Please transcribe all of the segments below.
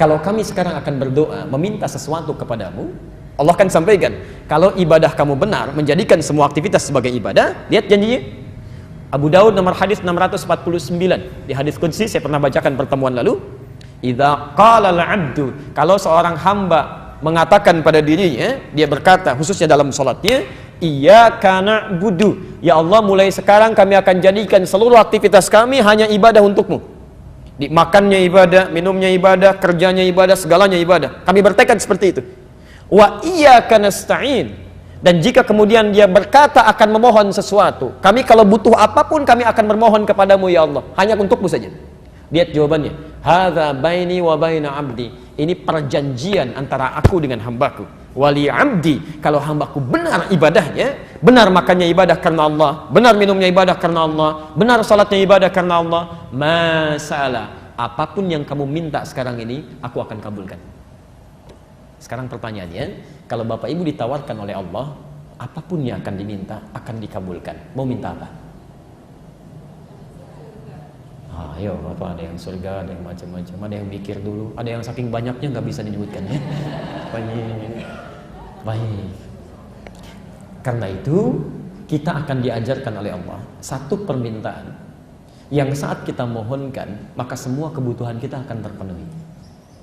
Kalau kami sekarang akan berdoa meminta sesuatu kepadamu, Allah akan sampaikan, kalau ibadah kamu benar, menjadikan semua aktivitas sebagai ibadah. Lihat janjinya, Abu Daud nomor hadis 649, di hadis qudsi saya pernah bacakan pertemuan lalu. Idza qala al-'abdu, kalau seorang hamba mengatakan pada dirinya, dia berkata khususnya dalam salatnya, iyyaka na'budu, ya Allah mulai sekarang kami akan jadikan seluruh aktivitas kami hanya ibadah untukmu. Di makannya ibadah, minumnya ibadah, kerjanya ibadah, segalanya ibadah. Kami bertekad seperti itu. Wa iyyaka nasta'in, dan jika kemudian dia berkata akan memohon sesuatu, kami kalau butuh apapun kami akan bermohon kepadamu ya Allah, hanya untukmu saja. Lihat jawabannya, hadza baini wa baina abdi, ini perjanjian antara aku dengan hambaku. Wali abdi, kalau hambaku benar ibadahnya, benar makannya ibadah karena Allah, benar minumnya ibadah karena Allah, benar salatnya ibadah karena Allah, masalah apapun yang kamu minta sekarang ini aku akan kabulkan. Sekarang pertanyaannya, kalau Bapak Ibu ditawarkan oleh Allah, apapun yang akan diminta akan dikabulkan, mau minta apa? Ayo, Bapak, ada yang surga, ada yang macam-macam, ada yang mikir dulu, ada yang saking banyaknya nggak bisa disebutkan ya. Baik. Karena itu kita akan diajarkan oleh Allah satu permintaan yang saat kita mohonkan maka semua kebutuhan kita akan terpenuhi.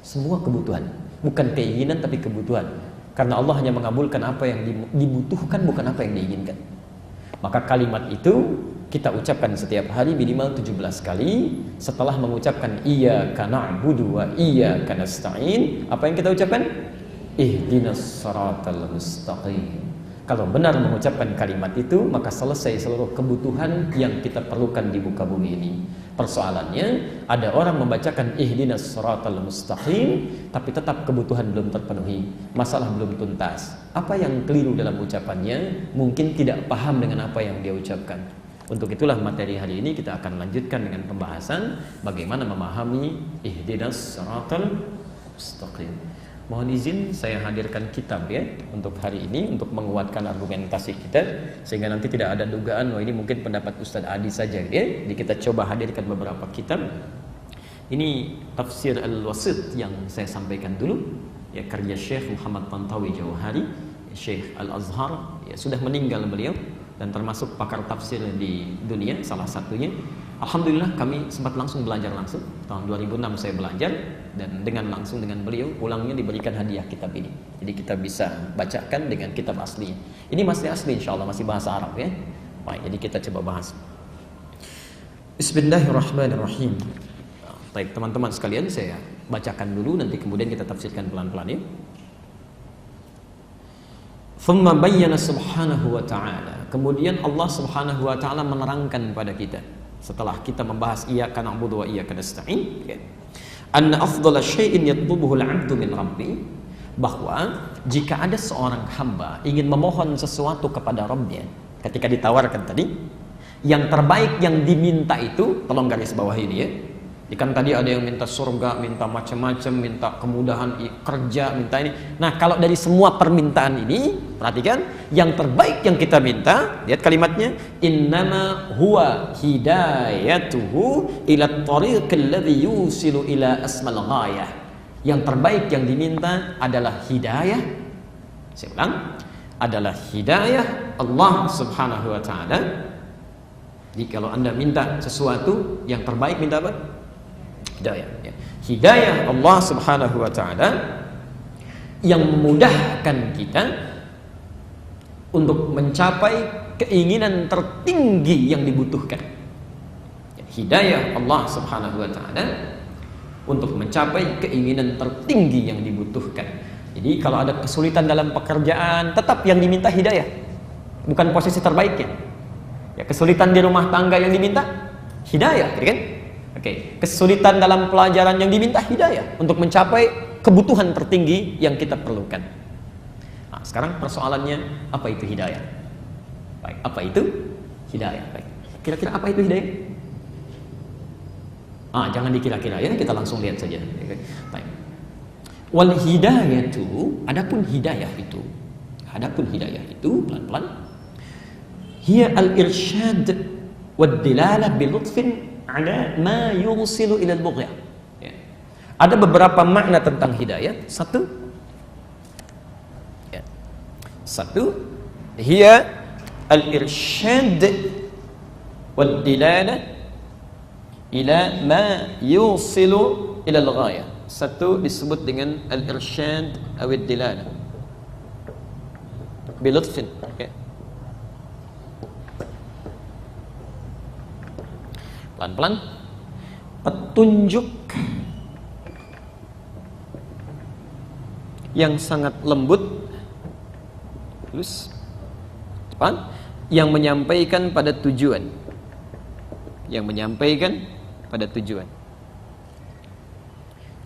Semua kebutuhan, bukan keinginan tapi kebutuhan. Karena Allah hanya mengabulkan apa yang dibutuhkan, bukan apa yang diinginkan. Maka kalimat itu kita ucapkan setiap hari minimal 17 kali. Setelah mengucapkan iyyaka na'budu wa iyyaka nasta'in, apa yang kita ucapkan? Ihdinas siratal mustaqim. Kalau benar mengucapkan kalimat itu, maka selesai seluruh kebutuhan yang kita perlukan di muka bumi ini. Persoalannya, ada orang membacakan ihdinas siratal mustaqim, tapi tetap kebutuhan belum terpenuhi, masalah belum tuntas. Apa yang keliru dalam ucapannya? Mungkin tidak paham dengan apa yang dia ucapkan. Untuk itulah materi hari ini kita akan lanjutkan dengan pembahasan bagaimana memahami ihdinas siratal mustaqim. Mohon izin saya hadirkan kitab ya untuk hari ini, untuk menguatkan argumentasi kita, sehingga nanti tidak ada dugaan, ini mungkin pendapat Ustadz Adi saja ya. Jadi kita coba hadirkan beberapa kitab. Ini tafsir Al-Wasit yang saya sampaikan dulu ya, karya Syekh Muhammad Tantawi Jauhari, Syekh Al-Azhar ya, sudah meninggal beliau dan termasuk pakar tafsir di dunia salah satunya. Alhamdulillah kami sempat langsung belajar langsung. Tahun 2006 saya belajar, dan dengan langsung dengan beliau pulangnya diberikan hadiah kitab ini. Jadi kita bisa bacakan dengan kitab asli. Ini masih asli insyaallah, masih bahasa Arab ya. Baik, jadi kita coba bahas. Bismillahirrahmanirrahim. Baik teman-teman sekalian, saya bacakan dulu, nanti kemudian kita tafsirkan pelan-pelan ya. Thumma bayyana subhanahu wa ta'ala. Kemudian Allah subhanahu wa ta'ala menerangkan pada kita, setelah kita membahas iyyaka na'budu wa iyyaka nasta'in ya, anna afdhala syai'in yatlubuhu al-'abdu min rabbi, bahwa jika ada seorang hamba ingin memohon sesuatu kepada Rabbnya, ketika ditawarkan tadi, yang terbaik yang diminta itu, tolong garis bawah ini ya. Ikan tadi ada yang minta surga, minta macam-macam, minta kemudahan kerja, minta ini. Nah, kalau dari semua permintaan ini, perhatikan, yang terbaik yang kita minta, lihat kalimatnya, innama huwa hidayatuhu ila tariqil ladzi yusilu ila asmal ghayah. Yang terbaik yang diminta adalah hidayah. Saya ulang, adalah hidayah Allah Subhanahu wa taala. Jadi kalau Anda minta sesuatu, yang terbaik minta apa? Hidayah ya. Hidayah Allah Subhanahu wa ta'ala yang memudahkan kita untuk mencapai keinginan tertinggi yang dibutuhkan. Hidayah Allah Subhanahu wa ta'ala untuk mencapai keinginan tertinggi yang dibutuhkan. Jadi kalau ada kesulitan dalam pekerjaan, tetap yang diminta hidayah, bukan posisi terbaiknya. Ya, kesulitan di rumah tangga yang diminta hidayah, gitu kan? Oke, kesulitan dalam pelajaran yang diminta hidayah untuk mencapai kebutuhan tertinggi yang kita perlukan. Nah, sekarang persoalannya, apa itu hidayah? Baik, apa itu hidayah? Baik, kira-kira apa itu hidayah? Jangan dikira-kira ya, kita langsung lihat saja. Baik. Wal hidayatu, adapun hidayah itu, pelan-pelan, hiya al-irsyad wad dilalah bi lutfin ala ma yusilu ila al-bughya. Ada beberapa makna tentang hidayah. Satu, hiya al-irsyad wal dilalah ila ma yusilu ila al-ghayah. Satu disebut dengan al-irsyad atau dilalah bilutfin. Pelan-pelan. Petunjuk yang sangat lembut, halus, cepat, yang menyampaikan pada tujuan. Yang menyampaikan pada tujuan.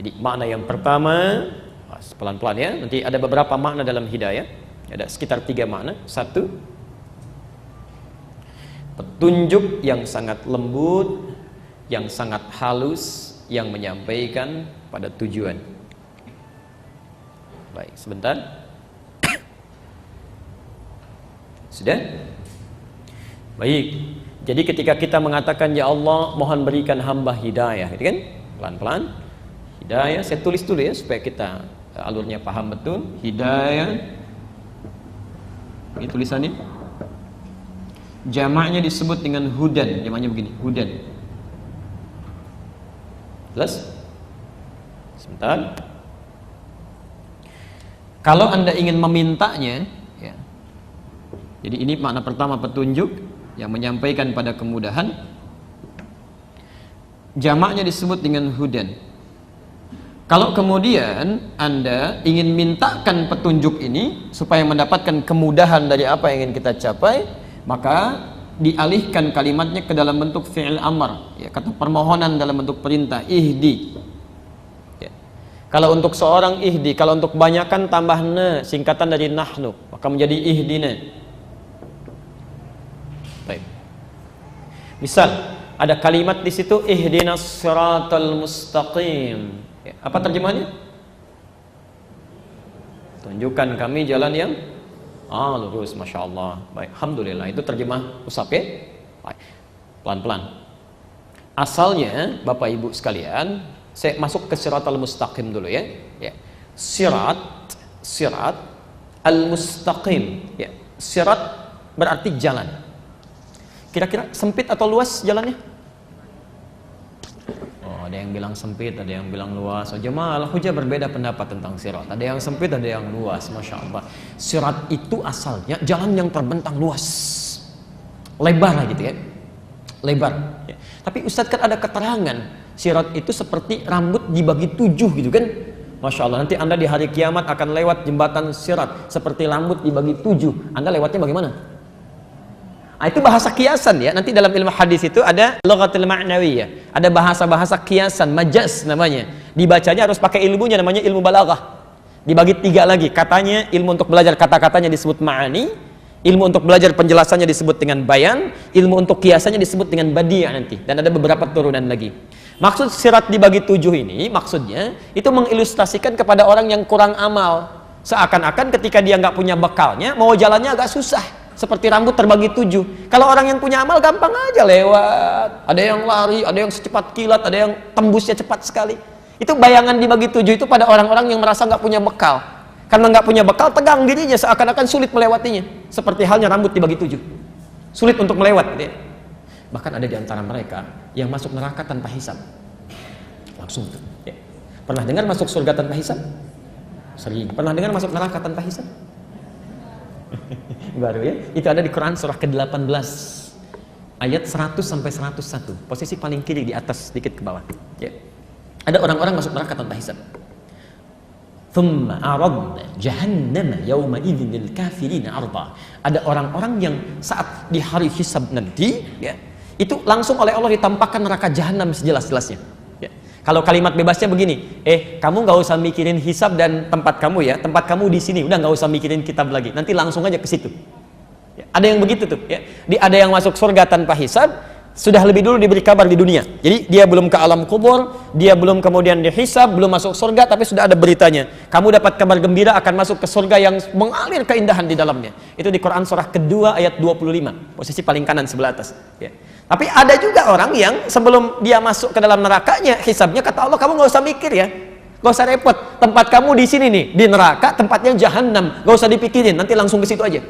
Jadi makna yang pertama, pelan-pelan ya. Nanti ada beberapa makna dalam hidayah. Ada sekitar 3 makna. Satu, petunjuk yang sangat lembut, yang sangat halus, yang menyampaikan pada tujuan. Baik, sebentar. Sudah? Baik. Jadi ketika kita mengatakan ya Allah, mohon berikan hamba hidayah, gitu kan? Pelan-pelan. Hidayah, saya tulis dulu ya supaya kita alurnya paham betul. Hidayah. Ini tulisannya. Jamaknya disebut dengan hudan. Jamaknya begini, hudan. Jelas? Sebentar. Kalau Anda ingin memintanya, ya. Jadi ini makna pertama, petunjuk yang menyampaikan pada kemudahan. Jamaknya disebut dengan hudan. Kalau kemudian Anda ingin mintakan petunjuk ini supaya mendapatkan kemudahan dari apa yang ingin kita capai, maka dialihkan kalimatnya ke dalam bentuk fi'il amr, ya, kata permohonan dalam bentuk perintah, ihdi. Ya. Kalau untuk seorang ihdi, kalau untuk kebanyakan tambah na, singkatan dari nahnu, maka menjadi ihdina. Baik. Misal ada kalimat di situ ihdinas siratal mustaqim. Ya. Apa terjemahannya? Tunjukkan kami jalan yang lurus, Masya Allah. Baik, Alhamdulillah. Itu terjemah usap ya. Baik, pelan-pelan. Asalnya, Bapak Ibu sekalian, saya masuk ke siratal mustaqim dulu ya. Sirat al-mustaqim. Ya. Sirat berarti jalan. Kira-kira sempit atau luas jalannya? Ada yang bilang sempit, ada yang bilang luas. Jemaah Al-Hujah berbeda pendapat tentang sirat. Ada yang sempit, ada yang luas. Masya Allah. Sirat itu asalnya jalan yang terbentang luas, lebar lah gitu ya, lebar. Ya. Tapi Ustadz kan ada keterangan sirat itu seperti rambut dibagi 7 gitu kan. Masya Allah. Nanti Anda di hari kiamat akan lewat jembatan sirat seperti rambut dibagi 7. Anda lewatnya bagaimana? Itu bahasa kiasan ya. Nanti dalam ilmu hadis itu ada lughatul ma'nawiyah, ada bahasa-bahasa kiasan, majaz namanya. Dibacanya harus pakai ilmunya, namanya ilmu balaghah. Dibagi 3 lagi. Katanya ilmu untuk belajar kata-katanya disebut ma'ani, ilmu untuk belajar penjelasannya disebut dengan bayan, ilmu untuk kiasannya disebut dengan badi' nanti. Dan ada beberapa turunan lagi. Maksud sirat dibagi 7 ini, maksudnya itu mengilustrasikan kepada orang yang kurang amal. Seakan-akan ketika dia nggak punya bekalnya, mau jalannya agak susah. Seperti rambut terbagi 7. Kalau orang yang punya amal gampang aja lewat. Ada yang lari, ada yang secepat kilat, ada yang tembusnya cepat sekali. Itu bayangan dibagi 7 itu pada orang-orang yang merasa nggak punya bekal. Karena nggak punya bekal, tegang dirinya, seakan-akan sulit melewatinya. Seperti halnya rambut dibagi 7. Sulit untuk melewat. Ya. Bahkan ada di antara mereka yang masuk neraka tanpa hisab. Langsung. Ya. Pernah dengar masuk surga tanpa hisab? Sering. Pernah dengar masuk neraka tanpa hisab? Baru ya. Itu ada di Quran surah ke-18 ayat 100 sampai 101. Posisi paling kiri di atas, sedikit ke bawah. Ya. Ada orang-orang masuk neraka tanpa hisab. Thumma aradna jahannama yawma idzin lil kafirin arda. Ada orang-orang yang saat di hari hisab nanti ya, itu langsung oleh Allah ditampakkan neraka jahanam sejelas-jelasnya. Ya. Kalau kalimat bebasnya begini, kamu nggak usah mikirin hisab dan tempat kamu ya, tempat kamu di sini, udah nggak usah mikirin kitab lagi, nanti langsung aja ke situ. Ya, ada yang begitu tuh, ya. Ada yang masuk surga tanpa hisab, sudah lebih dulu diberi kabar di dunia. Jadi dia belum ke alam kubur, dia belum kemudian dihisab, belum masuk surga, tapi sudah ada beritanya. Kamu dapat kabar gembira akan masuk ke surga yang mengalir keindahan di dalamnya. Itu di Quran surah kedua ayat 25, posisi paling kanan sebelah atas. Ya. Tapi ada juga orang yang sebelum dia masuk ke dalam nerakanya, hisabnya kata Allah, kamu nggak usah mikir ya. Gak usah repot. Tempat kamu di sini nih, di neraka, tempatnya jahanam. Gak usah dipikirin, nanti langsung ke situ aja.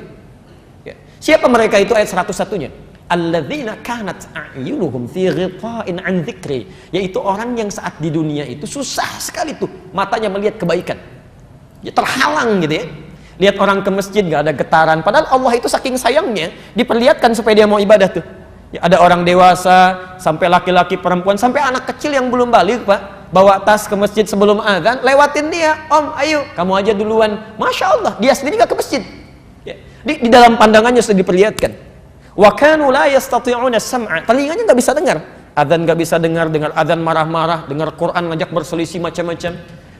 Ya. Siapa mereka itu ayat 101-nya? Alladzina kanat a'yunuhum fi ghita'in an dzikri, yaitu orang yang saat di dunia itu susah sekali tuh matanya melihat kebaikan. Ya, terhalang gitu ya. Lihat orang ke masjid gak ada getaran, padahal Allah itu saking sayangnya diperlihatkan supaya dia mau ibadah tuh. Ya, ada orang dewasa, sampai laki-laki, perempuan, sampai anak kecil yang belum balik, Pak, bawa tas ke masjid sebelum azan, lewatin dia, Om, ayo, kamu aja duluan. Masya Allah, dia sendiri gak ke masjid. Ya, di dalam pandangannya sudah diperlihatkan. Wa kanu la yastati'una sam'a, telinganya gak bisa dengar. Azan gak bisa dengar azan marah-marah, dengar Quran ngajak berselisih macam-macam.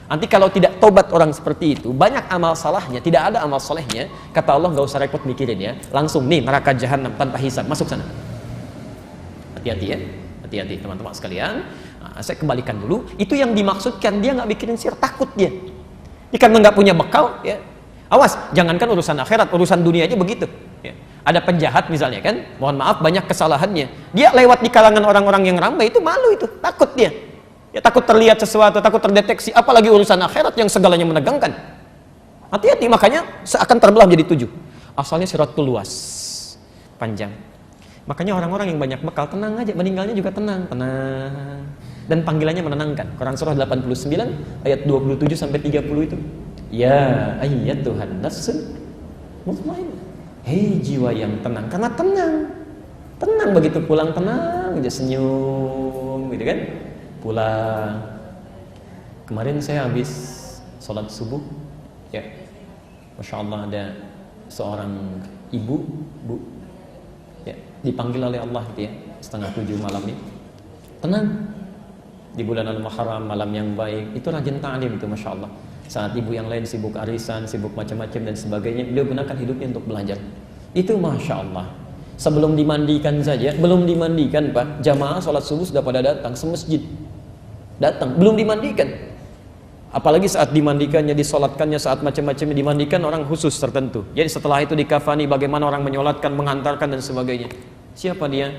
Nanti kalau tidak tobat orang seperti itu, banyak amal salahnya, tidak ada amal solehnya. Kata Allah, gak usah repot mikirin ya, langsung nih neraka jahanam tanpa hisab, masuk sana. Hati-hati ya, hati-hati teman-teman sekalian. Nah, saya kembalikan dulu, itu yang dimaksudkan, dia nggak mikirin sir, takut dia. Dia karena nggak punya bekal, ya. Awas, jangankan urusan akhirat, urusan dunia aja begitu. Ya. Ada penjahat misalnya kan, mohon maaf banyak kesalahannya. Dia lewat di kalangan orang-orang yang ramai itu malu itu, takut dia. Ya, takut terlihat sesuatu, takut terdeteksi, apalagi urusan akhirat yang segalanya menegangkan. Hati-hati, makanya seakan terbelah menjadi 7. Asalnya siratul luas, panjang. Makanya orang-orang yang banyak bekal tenang aja, meninggalnya juga tenang, tenang. Dan panggilannya menenangkan. Quran surah 89 ayat 27 sampai 30 itu. Ya ayyatuhan nafsun mutmainnah. Hei jiwa yang tenang, karena tenang. Tenang begitu pulang tenang aja, senyum gitu kan. Pulang. Kemarin saya habis sholat subuh ya. Masya Allah ada seorang ibu, Bu, ya, dipanggil oleh Allah gitu ya, 6:30 malamnya. Tenang. Di bulan Al-Muharram, malam yang baik, itu rajin ta'lim itu, Masya Allah. Saat ibu yang lain sibuk arisan, sibuk macam-macam dan sebagainya, beliau gunakan hidupnya untuk belajar. Itu Masya Allah. Sebelum dimandikan saja, belum dimandikan Pak, jamaah sholat subuh sudah pada datang, semasjid datang, belum dimandikan. Apalagi saat dimandikannya, disolatkannya, saat macam-macamnya dimandikan orang khusus tertentu. Jadi setelah itu dikafani, bagaimana orang menyolatkan, menghantarkan dan sebagainya. Siapa dia?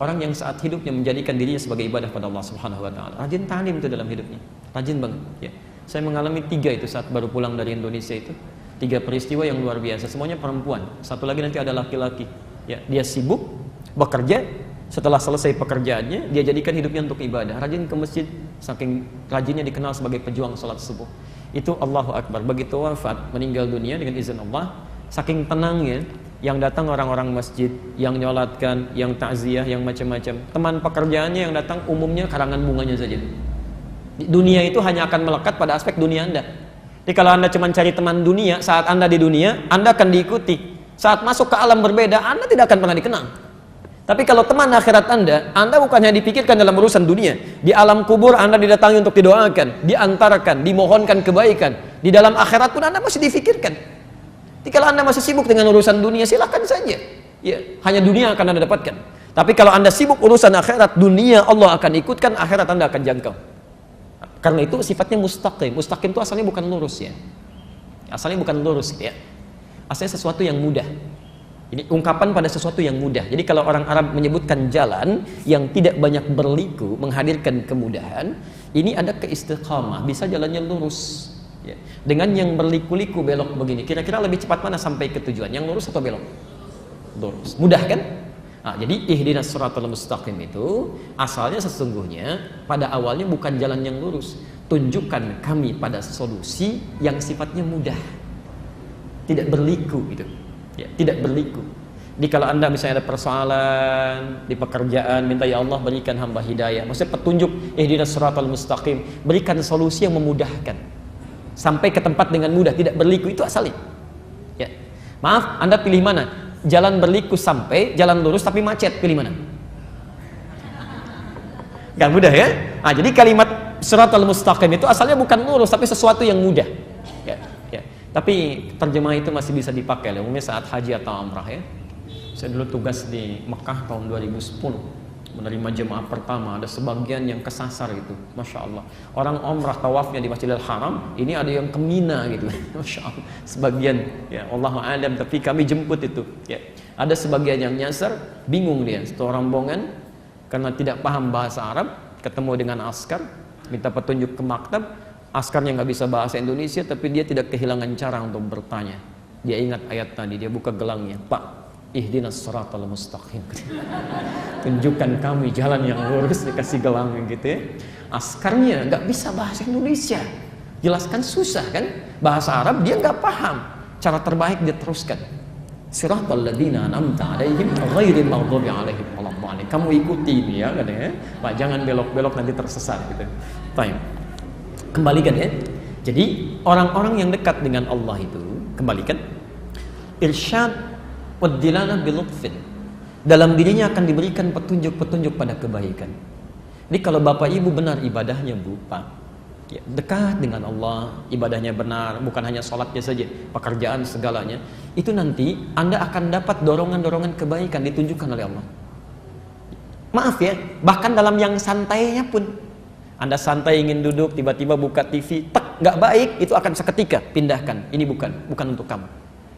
Orang yang saat hidupnya menjadikan dirinya sebagai ibadah pada Allah Subhanahu wa taala. Rajin ta'lim itu dalam hidupnya. Rajin banget ya. Saya mengalami 3 itu saat baru pulang dari Indonesia itu. 3 peristiwa yang luar biasa, semuanya perempuan. Satu lagi nanti ada laki-laki. Ya, dia sibuk bekerja, setelah selesai pekerjaannya dia jadikan hidupnya untuk ibadah. Rajin ke masjid, saking rajinnya dikenal sebagai pejuang salat subuh. Itu Allahu Akbar. Begitu wafat, meninggal dunia dengan izin Allah, saking tenangnya yang datang orang-orang masjid, yang nyolatkan, yang takziah, yang macam-macam. Teman pekerjaannya yang datang umumnya karangan bunganya saja. Dunia itu hanya akan melekat pada aspek dunia Anda. Jadi kalau Anda cuma cari teman dunia, saat Anda di dunia, Anda akan diikuti. Saat masuk ke alam berbeda, Anda tidak akan pernah dikenal. Tapi kalau teman akhirat Anda bukan hanya dipikirkan dalam urusan dunia. Di alam kubur Anda didatangi untuk didoakan, diantarkan, dimohonkan kebaikan. Di dalam akhirat pun Anda masih difikirkan. Jadi kalau Anda masih sibuk dengan urusan dunia, silakan saja. Ya, hanya dunia akan Anda dapatkan. Tapi kalau Anda sibuk urusan akhirat, dunia Allah akan ikutkan, akhirat Anda akan jangkau. Karena itu sifatnya mustaqim. Mustaqim itu asalnya bukan lurus ya. Asalnya bukan lurus ya. Asalnya sesuatu yang mudah. Ini ungkapan pada sesuatu yang mudah. Jadi kalau orang Arab menyebutkan jalan yang tidak banyak berliku, menghadirkan kemudahan, ini ada keistiqamah, bisa jalannya lurus. Ya. Dengan yang berliku-liku belok begini, kira-kira lebih cepat mana sampai ke tujuan? Yang lurus atau belok? Lurus. Mudah kan? Nah, jadi ihdinas siratal mustaqim itu asalnya sesungguhnya pada awalnya bukan jalan yang lurus. Tunjukkan kami pada solusi yang sifatnya mudah, tidak berliku gitu. Ya, tidak berliku. Jadi kalau Anda misalnya ada persoalan di pekerjaan, minta ya Allah berikan hamba hidayah. Maksudnya petunjuk ihdinas siratal mustaqim, berikan solusi yang memudahkan. Sampai ke tempat dengan mudah, tidak berliku, itu asalnya. Ya. Maaf, Anda pilih mana? Jalan berliku sampai, jalan lurus tapi macet, pilih mana? Gak mudah ya? Nah, jadi kalimat siratal mustaqim itu asalnya bukan lurus tapi sesuatu yang mudah. Ya, ya. Tapi terjemah itu masih bisa dipakai, umumnya saat haji atau umrah ya. Saya dulu tugas di Mekah tahun 2010. Menerima jemaah pertama, ada sebagian yang kesasar gitu, Masya Allah. Orang umrah tawafnya di Masjidil Haram, ini ada yang ke Mina gitu, Masya Allah. Sebagian, ya Allahu a'lam, tapi kami jemput itu. Ya. Ada sebagian yang nyasar, bingung dia, satu rombongan, karena tidak paham bahasa Arab, ketemu dengan askar, minta petunjuk ke maktab, Askarnya nggak bisa bahasa Indonesia, tapi dia tidak kehilangan cara untuk bertanya. Dia ingat ayat tadi, dia buka gelangnya, Pak, ihdinas siratal mustaqim. Tunjukkan kami jalan yang lurus, dikasih gelangnya gitu ya. Askarnya nggak bisa bahasa Indonesia, jelaskan susah kan? Bahasa Arab dia nggak paham. Cara terbaik dia teruskan. Siratal ladzina an'amta 'alaihim ghairil maghdubi 'alaihim waladdallin. Kamu ikuti ini ya katanya. Pak, jangan belok-belok nanti tersesat gitu. Baik. Kembalikan ya. Jadi orang-orang yang dekat dengan Allah itu, kembalikan, irsyad wad dilalah bil lutfin. Dalam dirinya akan diberikan petunjuk-petunjuk pada kebaikan. Jadi kalau Bapak Ibu benar ibadahnya, Bu, Pak, ya, dekat dengan Allah, ibadahnya benar, bukan hanya sholatnya saja, pekerjaan segalanya, itu nanti Anda akan dapat dorongan-dorongan kebaikan ditunjukkan oleh Allah. Maaf ya, bahkan dalam yang santainya pun, Anda santai ingin duduk, tiba-tiba buka TV, tek, nggak baik, itu akan seketika pindahkan. Ini bukan untuk kamu.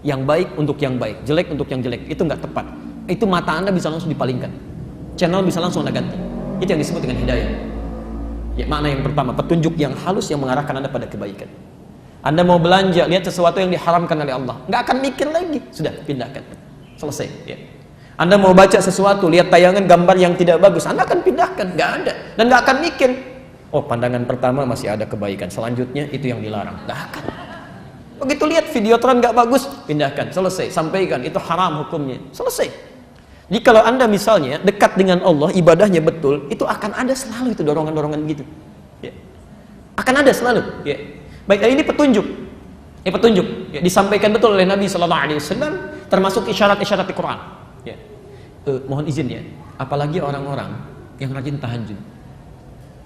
Yang baik untuk yang baik, jelek untuk yang jelek, itu nggak tepat. Itu mata Anda bisa langsung dipalingkan, channel bisa langsung Anda ganti. Itu yang disebut dengan hidayah. Ya, makna yang pertama, petunjuk yang halus yang mengarahkan Anda pada kebaikan. Anda mau belanja, lihat sesuatu yang diharamkan oleh Allah, nggak akan mikir lagi, sudah pindahkan, selesai. Ya. Anda mau baca sesuatu, lihat tayangan gambar yang tidak bagus, Anda akan pindahkan, nggak ada, dan nggak akan mikir. Oh, pandangan pertama masih ada kebaikan, selanjutnya itu yang dilarang, nggak akan. Begitu lihat videotron nggak bagus, pindahkan, selesai, sampaikan itu haram hukumnya, selesai. Jadi kalau Anda misalnya dekat dengan Allah, ibadahnya betul, itu akan ada selalu itu dorongan-dorongan gitu. Ya. Akan ada selalu. Ya. Baik, ini petunjuk. Ini petunjuk. Ya, disampaikan betul oleh Nabi SAW, termasuk isyarat-isyarat di Quran. Ya. Mohon izin ya, apalagi orang-orang yang rajin tahajud.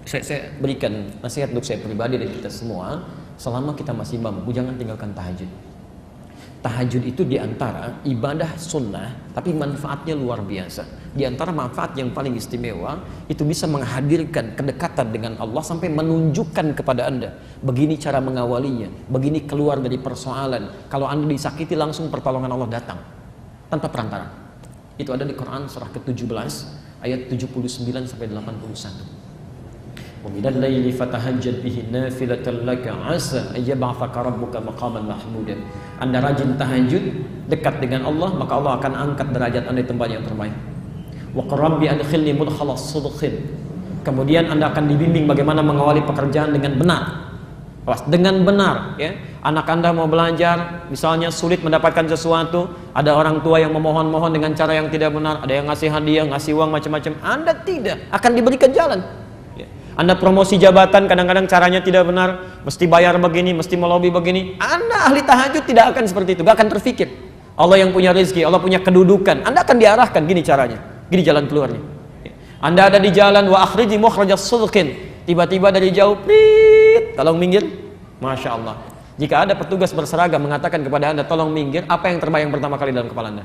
Saya berikan nasihat untuk saya pribadi dan kita semua, selama kita masih mampu, jangan tinggalkan tahajud. Tahajud itu diantara ibadah sunnah, tapi manfaatnya luar biasa. Diantara manfaat yang paling istimewa, itu bisa menghadirkan kedekatan dengan Allah sampai menunjukkan kepada Anda, begini cara mengawalinya, begini keluar dari persoalan. Kalau Anda disakiti, langsung pertolongan Allah datang, tanpa perantara. Itu ada di Quran surah ke-17, ayat 79 sampai 81. وَمِنَ اللَّيْلِ فَتَهَجَّدْ بِهِ نَافِلَةً لَكَ عَسَىٰ أَن يَبْعَثَكَ رَبُّكَ مَقَامًا مَحْمُودًا. Anda rajin tahajud, dekat dengan Allah, maka Allah akan angkat derajat Anda di tempat yang terbaik. وَقَالَ رَبِّ أَدْخِلْنِي مُدْخَلَ صِدْقٍ. Kemudian Anda akan dibimbing bagaimana mengawali pekerjaan dengan benar. Dengan benar, ya. Anak Anda mau belajar, misalnya sulit mendapatkan sesuatu, ada orang tua yang memohon-mohon dengan cara yang tidak benar, ada yang ngasih hadiah, ngasih uang macam-macam, Anda tidak akan diberikan jalan. Anda promosi jabatan, kadang-kadang caranya tidak benar, mesti bayar begini, mesti melobi begini. Anda ahli tahajud tidak akan seperti itu, gak akan terfikir. Allah yang punya rezeki, Allah punya kedudukan, Anda akan diarahkan, gini caranya, gini jalan keluarnya. Anda ada di jalan, wa akhriji mukhrajas sidqin, tiba-tiba dari jauh, prit, tolong minggir, Masya Allah. Jika ada petugas berseragam mengatakan kepada Anda, tolong minggir, apa yang terbayang pertama kali dalam kepala Anda?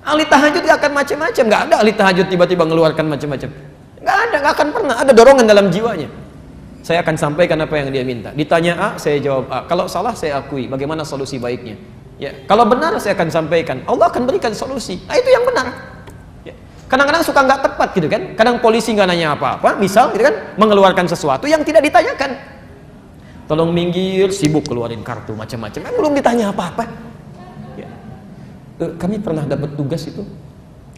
Ahli tahajud gak akan macam-macam, gak ada ahli tahajud tiba-tiba mengeluarkan macam-macam. Nggak ada, nggak akan pernah ada dorongan dalam jiwanya. Saya akan sampaikan apa yang dia minta. Ditanya A, saya jawab A. Kalau salah, saya akui. Bagaimana solusi baiknya? Ya, kalau benar, saya akan sampaikan. Allah akan berikan solusi. Nah, itu yang benar. Ya. Kadang-kadang suka nggak tepat gitu kan? Kadang polisi nggak nanya apa-apa, misal gitu kan, mengeluarkan sesuatu yang tidak ditanyakan. Tolong minggir, sibuk keluarin kartu macam-macam. Belum ditanya apa-apa. Ya. Kami pernah dapat tugas itu,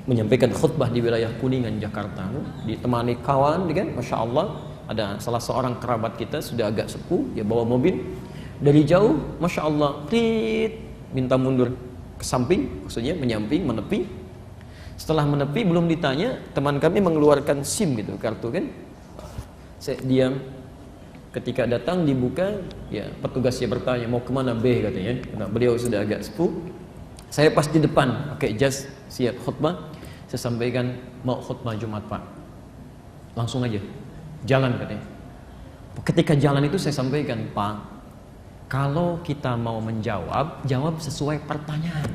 menyampaikan khutbah di wilayah Kuningan, Jakarta, ditemani kawan, kan, Masya Allah, ada salah seorang kerabat kita sudah agak sepuh, dia bawa mobil dari jauh, Masya Allah, prit, minta mundur ke samping, maksudnya menyamping, menepi. Setelah menepi, belum ditanya, teman kami mengeluarkan SIM gitu, kartu kan. Saya diam. Ketika datang dibuka, ya petugasnya bertanya mau kemana B katanya. Karena beliau sudah agak sepuh. Saya pas di depan pakai jas siap khutbah. Saya sampaikan mau khutbah Jumat Pak, langsung aja jalan katanya. Ketika jalan itu saya sampaikan, Pak, kalau kita mau menjawab, jawab sesuai pertanyaan.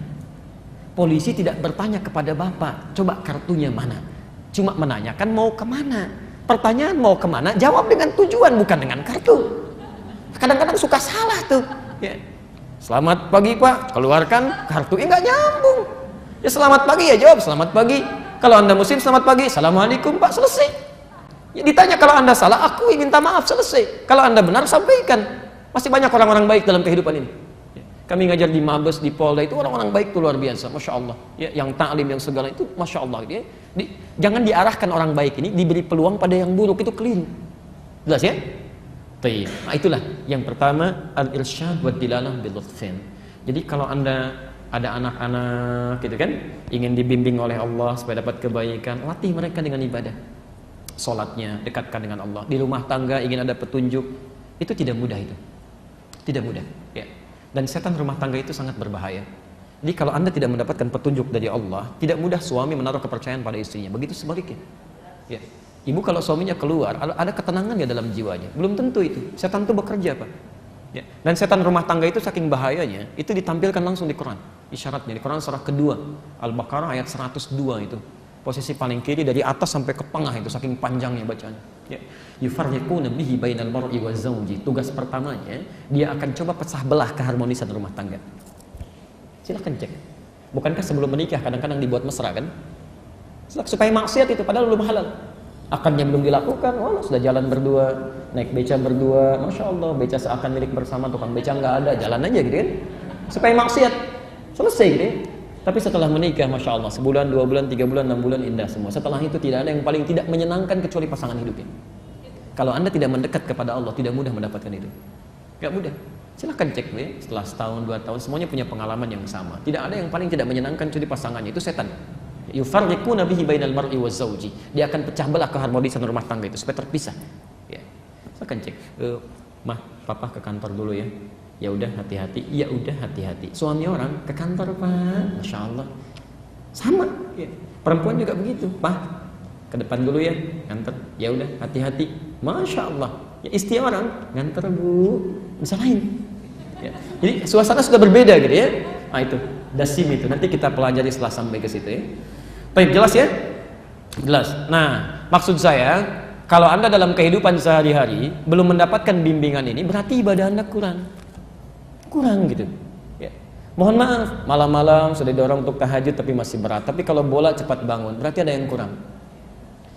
Polisi tidak bertanya kepada Bapak, coba kartunya mana, cuma menanyakan mau kemana. Pertanyaan mau kemana, jawab dengan tujuan, bukan dengan kartu. Kadang-kadang suka salah tuh ya. Selamat pagi Pak, keluarkan kartu, nggak nyambung. Ya selamat pagi ya jawab selamat pagi. Kalau Anda muslim selamat pagi, assalamualaikum Pak, selesai. Ya, ditanya kalau Anda salah, akui, minta maaf, selesai. Kalau Anda benar, sampaikan. Masih banyak orang-orang baik dalam kehidupan ini. Ya. Kami ngajar di Mabes, di Polda, itu orang-orang baik tuh luar biasa, Masya Allah. Ya, yang ta'lim, yang segala itu, Masya Allah. Ya. Jangan diarahkan orang baik ini, diberi peluang pada yang buruk, itu keliru. Jelas ya? Nah, itulah yang pertama, al-irsyad wa dilalah bil-lutfin. Jadi kalau Anda ada anak-anak gitu kan, ingin dibimbing oleh Allah supaya dapat kebaikan, latih mereka dengan ibadah. Salatnya dekatkan dengan Allah. Di rumah tangga ingin ada petunjuk, itu tidak mudah itu. Tidak mudah, ya. Dan setan rumah tangga itu sangat berbahaya. Jadi kalau Anda tidak mendapatkan petunjuk dari Allah, tidak mudah suami menaruh kepercayaan pada istrinya. Begitu sebaliknya. Ya. Ibu kalau suaminya keluar, ada ketenangan ya dalam jiwanya. Belum tentu itu. Setan itu bekerja, Pak. Ya. Dan setan rumah tangga itu saking bahayanya, itu ditampilkan langsung di Quran. Isyaratnya di Quran surah kedua, Al-Baqarah ayat 102 itu. Posisi paling kiri dari atas sampai ke tengah itu, saking panjangnya bacaan. Ya. Yufarriquna bihi bainal mar'i wa zawji. Tugas pertamanya, dia akan coba pecah belah keharmonisan rumah tangga. Silahkan cek. Bukankah sebelum menikah kadang-kadang dibuat mesra kan? Supaya maksiat itu padahal belum halal. Akarnya belum dilakukan, wah sudah jalan berdua, naik beca berdua, Masya Allah, beca seakan milik bersama, tukang beca nggak ada, jalan aja gitu kan, supaya maksiat, selesai gitu ya. Tapi setelah menikah, Masya Allah, sebulan, 2 bulan, 3 bulan, 6 bulan, indah semua. Setelah itu tidak ada yang paling tidak menyenangkan kecuali pasangan hidupnya. Kalau Anda tidak mendekat kepada Allah, tidak mudah mendapatkan itu. Gak mudah. Silahkan cek ya, setelah setahun, 2 tahun, semuanya punya pengalaman yang sama. Tidak ada yang paling tidak menyenangkan kecuali pasangannya, itu setan. Yufarriquna bihi bainal mar'i wa zawji. Dia akan pecah belah keharmonisan rumah tangga itu supaya terpisah. Ya. Silahkan cek. Mah, papa ke kantor dulu ya. Ya udah hati-hati. Ya udah hati-hati. Suami orang ke kantor, Pak. Masya Allah. Sama. Ya. Perempuan juga begitu. Pak, ke depan dulu ya, nganter. Ya udah hati-hati. Masya Allah. Ya, istri orang nganter, Bu. Disalahin. Ya. Jadi suasana sudah berbeda gitu ya. Nah itu dasim itu. Nanti kita pelajari setelah sampai ke situ ya. Baik, jelas ya? Jelas. Nah, maksud saya, kalau Anda dalam kehidupan sehari-hari belum mendapatkan bimbingan ini, berarti ibadah Anda kurang. Kurang gitu. Ya. Mohon maaf, malam-malam sudah didorong untuk tahajud tapi masih berat. Tapi kalau bola cepat bangun, berarti ada yang kurang.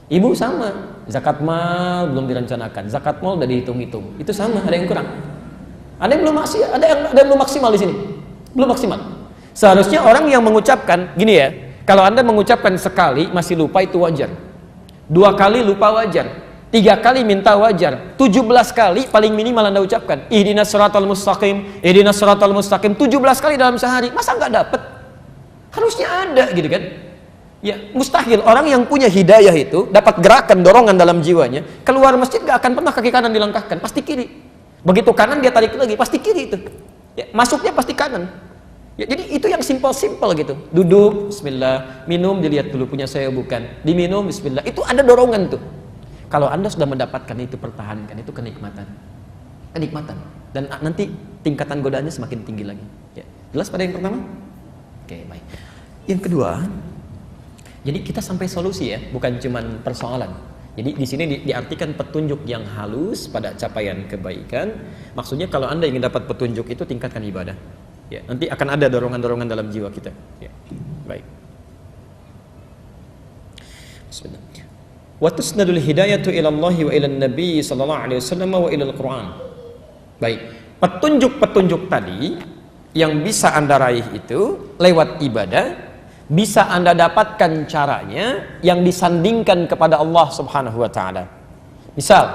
Ibu sama, zakat mal belum direncanakan, zakat mal udah dihitung-hitung. Itu sama, ada yang kurang. Ada yang belum maksimal, ada yang belum maksimal di sini. Belum maksimal. Seharusnya orang yang mengucapkan gini ya, kalau Anda mengucapkan sekali masih lupa itu wajar. 2 kali lupa wajar. 3 kali minta wajar. 17 kali paling minimal Anda ucapkan. Ihdinas siratal mustaqim, ihdinas siratal mustaqim 17 kali dalam sehari. Masa nggak dapat? Harusnya ada gitu kan? Ya, mustahil orang yang punya hidayah itu dapat gerakan dorongan dalam jiwanya, keluar masjid nggak akan pernah kaki kanan dilangkahkan, pasti kiri. Begitu kanan dia tarik lagi, pasti kiri itu. Ya, masuknya pasti kanan. Ya, jadi itu yang simple gitu. Duduk, bismillah, minum dilihat dulu punya saya bukan. Diminum, bismillah. Itu ada dorongan tuh. Kalau Anda sudah mendapatkan itu, pertahankan, itu kenikmatan. Kenikmatan. Dan nanti tingkatan godaannya semakin tinggi lagi. Ya. Jelas pada yang pertama? Oke, baik. Yang kedua, jadi kita sampai solusi ya, bukan cuman persoalan. Jadi di sini diartikan petunjuk yang halus pada capaian kebaikan. Maksudnya kalau Anda ingin dapat petunjuk itu tingkatkan ibadah. Ya, nanti akan ada dorongan-dorongan dalam jiwa kita. Ya. Baik. Bismillah. Wa tusnadul hidayatu ila Allah wa ila Nabi sallallahu alaihi wasallam wa ila Al-Qur'an. Baik. Petunjuk-petunjuk tadi yang bisa Anda raih itu lewat ibadah, bisa Anda dapatkan caranya yang disandingkan kepada Allah Subhanahu wa taala. Misal,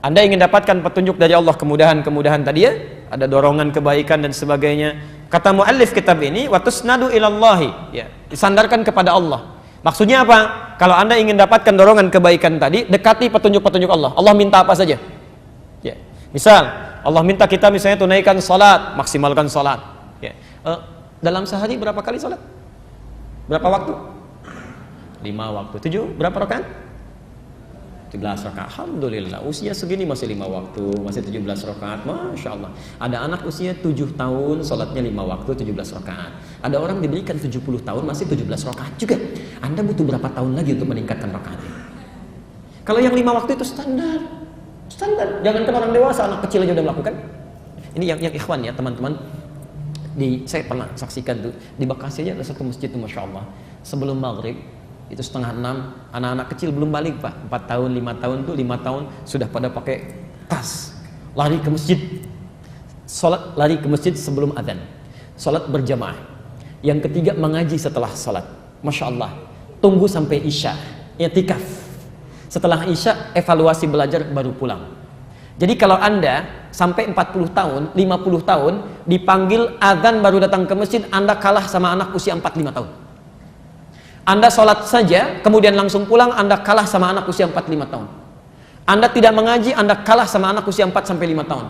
Anda ingin dapatkan petunjuk dari Allah, kemudahan-kemudahan tadi ya, ada dorongan kebaikan dan sebagainya. Kata muallif kitab ini, wa tusnadu ilallahi, ya, disandarkan kepada Allah. Maksudnya apa? Kalau Anda ingin dapatkan dorongan kebaikan tadi, dekati petunjuk-petunjuk Allah. Allah minta apa saja? Ya. Misal, Allah minta kita misalnya tunaikan salat, maksimalkan salat. Ya. Dalam sehari berapa kali salat? Berapa waktu? 5 waktu. 7 berapa rakaat? 17 rakaat. Alhamdulillah, usia segini masih 5 waktu, masih 17 rakaat. Masya Allah. Ada anak usia 7 tahun, sholatnya 5 waktu, 17 rakaat. Ada orang diberikan 70 tahun, masih 17 rakaat juga. Anda butuh berapa tahun lagi untuk meningkatkan rakaatnya? Kalau yang 5 waktu itu standar. Standar. Jangankan orang dewasa, anak kecil aja udah melakukan. Ini yang ikhwan ya, teman-teman. Saya pernah saksikan tuh, di Bekasi aja ada satu masjid tuh, Masya Allah. Sebelum maghrib, itu setengah 6, anak-anak kecil belum balik Pak, 4 tahun, 5 tahun tuh, 5 tahun sudah pada pakai tas, lari ke masjid, sholat, lari ke masjid sebelum adzan, sholat berjamaah. Yang ketiga mengaji setelah sholat, Masya Allah, tunggu sampai isya, i'tikaf, setelah isya evaluasi belajar baru pulang. Jadi kalau Anda sampai 40 tahun, 50 tahun dipanggil adzan baru datang ke masjid, Anda kalah sama anak usia 45 tahun. Anda sholat saja kemudian langsung pulang, Anda kalah sama anak usia 45 tahun. Anda tidak mengaji, Anda kalah sama anak usia 4 sampai 5 tahun.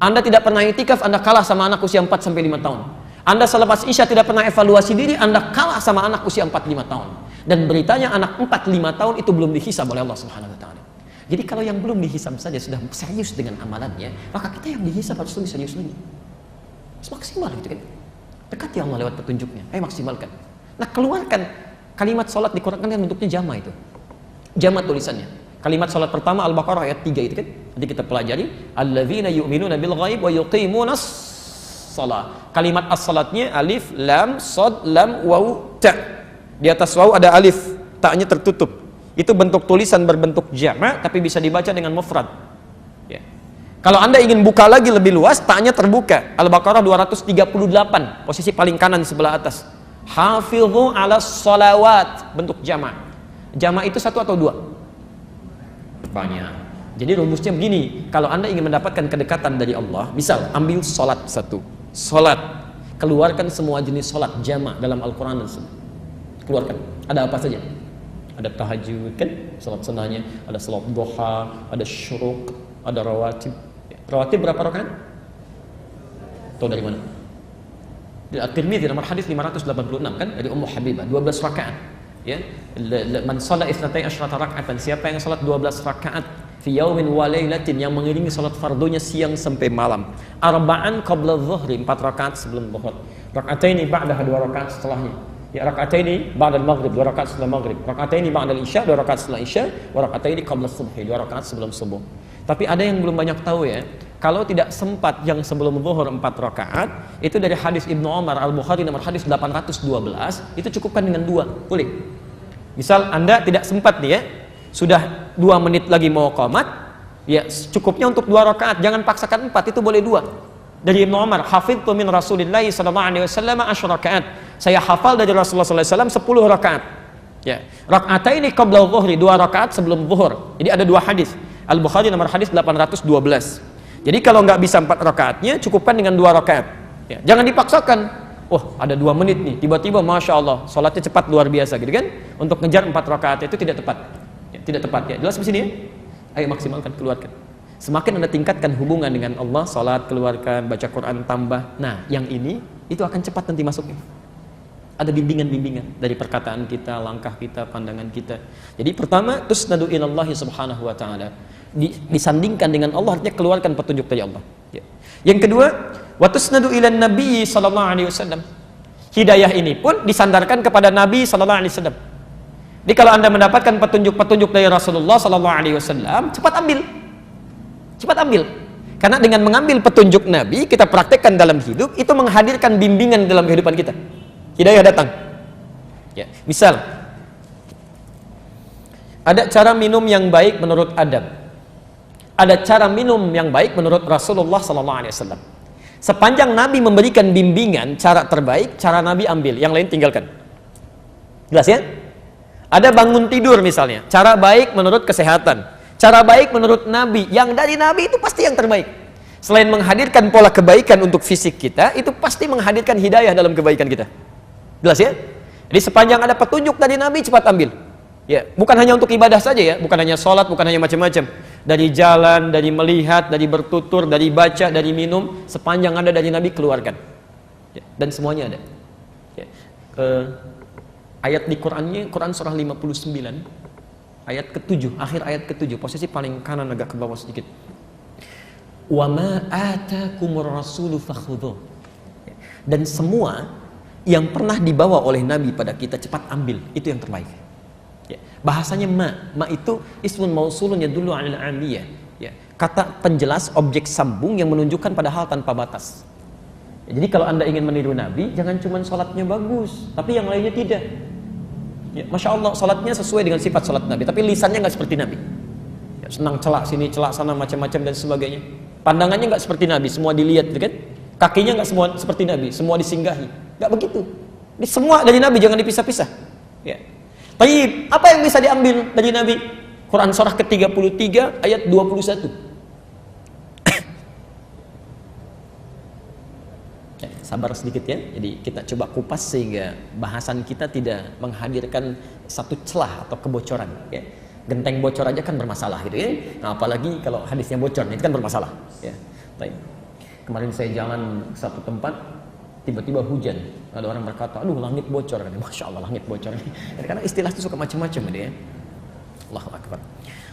Anda tidak pernah itikaf, Anda kalah sama anak usia 4 sampai 5 tahun. Anda selepas isya tidak pernah evaluasi diri, Anda kalah sama anak usia 45 tahun. Dan beritanya anak 45 tahun itu belum dihisab oleh Allah Subhanahu wa taala. Jadi kalau yang belum dihisab saja sudah serius dengan amalannya, maka kita yang dihisab harus lebih serius lagi. Maksimal gitu kan. Dekati Allah lewat petunjuknya. Ayo maksimalkan. Nah, keluarkan kalimat sholat di Quran kan bentuknya jama itu. Jama tulisannya. Kalimat sholat pertama Al-Baqarah ayat 3 itu kan. Nanti kita pelajari. Alladzina yu'minuna bil ghaib wa yuqimunas shalah. Kalimat as-salatnya alif, lam, shad, lam, waw, ta. Di atas waw ada alif, ta-nya tertutup. Itu bentuk tulisan berbentuk jama tapi bisa dibaca dengan mufrad. Ya. Kalau Anda ingin buka lagi lebih luas, ta-nya terbuka. Al-Baqarah 238, posisi paling kanan sebelah atas. Hafidhu ala sholawat, bentuk jama'. Jama' itu 1 atau 2? Banyak. Jadi rumusnya begini, kalau Anda ingin mendapatkan kedekatan dari Allah, misal ambil sholat 1, sholat, keluarkan semua jenis sholat jama' dalam Al-Quran dan Sunnah. Keluarkan, ada apa saja? Ada tahajud kan, sholat sunnahnya, ada sholat duha, ada syuruk, ada rawatib. Rawatib berapa rakaat? Tahu dari mana? Di At-Tirmidzi nomor hadis 586 kan, dari Ummu Habibah, 12 rakaat. Ya, man shalla 12 raka'atan, siapa yang salat 12 rakaat fi yaumin wa lailatin, yang mengiringi salat fardunya siang sampai malam. Arba'an qabla dhuhri, 4 rakaat sebelum zuhur. Raka'ataini ba'daha, 2 rakaat setelahnya. Ya, raka'ataini ba'da al-maghrib, 2 rakaat setelah maghrib. Raka'ataini ba'da al-isya, 2 rakaat setelah isya, wa raka'ataini qabla subhi, 2 rakaat sebelum subuh. Tapi ada yang belum banyak tahu ya. Kalau tidak sempat yang sebelum zuhur 4 rakaat, itu dari hadis Ibnu Umar Al-Bukhari nomor hadis 812, itu cukupkan dengan 2, boleh. Misal Anda tidak sempat nih ya, sudah 2 menit lagi mau qomat, ya cukupnya untuk 2 rakaat, jangan paksakan 4, itu boleh 2. Dari Ibnu Umar, hafidtu min Rasulillah sallallahu alaihi wasallam 10 rakaat. Saya hafal dari Rasulullah sallallahu alaihi wasallam 10 rakaat. Ya, raka'ataini qabla dhuhri, 2 rakaat sebelum zuhur. Jadi ada 2 hadis. Al-Bukhari nomor hadis 812. Jadi kalau nggak bisa 4 rakaatnya, cukupkan dengan 2 rakaat. Ya, jangan dipaksakan. Oh, ada 2 menit nih, tiba-tiba Masya Allah, sholatnya cepat luar biasa gitu kan. Untuk ngejar 4 rakaat itu tidak tepat. Ya, tidak tepat ya. Jelas di sini ya? Ayo maksimalkan, keluarkan. Semakin Anda tingkatkan hubungan dengan Allah, sholat, keluarkan, baca Quran, tambah. Nah, yang ini, itu akan cepat nanti masuknya. Ada bimbingan-bimbingan dari perkataan kita, langkah kita, pandangan kita. Jadi pertama, tusnadu ilallahi subhanahu wa ta'ala. Disandingkan dengan Allah, artinya keluarkan petunjuk dari Allah. Ya. Yang kedua, wa tusnadu ilan nabi sallallahu alaihi wasallam. Hidayah ini pun disandarkan kepada Nabi sallallahu alaihi wasallam. Jadi kalau Anda mendapatkan petunjuk-petunjuk dari Rasulullah sallallahu alaihi wasallam, cepat ambil. Cepat ambil. Karena dengan mengambil petunjuk Nabi, kita praktekkan dalam hidup, itu menghadirkan bimbingan dalam kehidupan kita. Hidayah datang. Ya, misal ada cara minum yang baik menurut Adam. Ada cara minum yang baik menurut Rasulullah sallallahu alaihi wasallam. Sepanjang Nabi memberikan bimbingan cara terbaik, cara Nabi ambil, yang lain tinggalkan. Jelas ya? Ada bangun tidur misalnya, cara baik menurut kesehatan, cara baik menurut Nabi, yang dari Nabi itu pasti yang terbaik. Selain menghadirkan pola kebaikan untuk fisik kita, itu pasti menghadirkan hidayah dalam kebaikan kita. Jelas ya? Jadi sepanjang ada petunjuk dari Nabi, cepat ambil. Ya, bukan hanya untuk ibadah saja ya, bukan hanya sholat, bukan hanya macam-macam. Dari jalan, dari melihat, dari bertutur, dari baca, dari minum, sepanjang ada dari Nabi, keluarkan. Ya, dan semuanya ada. Ya. Ayat di Qurannya, Quran surah 59, ayat ke-7, akhir ayat ke-7, posisi paling kanan agak ke bawah sedikit. Wa ma atakumur rasulu fakhudhu. Dan semua yang pernah dibawa oleh Nabi pada kita, cepat ambil, itu yang terbaik. Ya. Bahasanya ma itu ismun mausulun yadullu 'alal 'aliyah. Ya. Kata penjelas objek sambung yang menunjukkan pada hal tanpa batas. Ya, jadi kalau Anda ingin meniru Nabi, jangan cuma sholatnya bagus, tapi yang lainnya tidak. Ya, Masya Allah, salatnya sesuai dengan sifat salat Nabi, tapi lisannya nggak seperti Nabi. Ya, senang celak sini, celak sana, macam-macam dan sebagainya. Pandangannya nggak seperti Nabi, semua dilihat, kan? Kakinya nggak semua seperti Nabi, semua disinggahi. Nggak begitu. Ini semua dari Nabi, jangan dipisah-pisah. Ya. Baik, apa yang bisa diambil dari Nabi? Quran surah ke-33 ayat 21. Sabar sedikit ya. Jadi kita coba kupas sehingga bahasan kita tidak menghadirkan satu celah atau kebocoran. Ya. Genteng bocor aja kan bermasalah gitu ya. Nah, apalagi kalau hadisnya bocor, itu kan bermasalah. Ya. Baik. Kemarin saya jalan ke satu tempat, tiba-tiba hujan. Ada orang berkata, aduh langit bocor. Masya Allah langit bocor. Karena istilah itu suka macam-macam gitu ya. Allahu Akbar.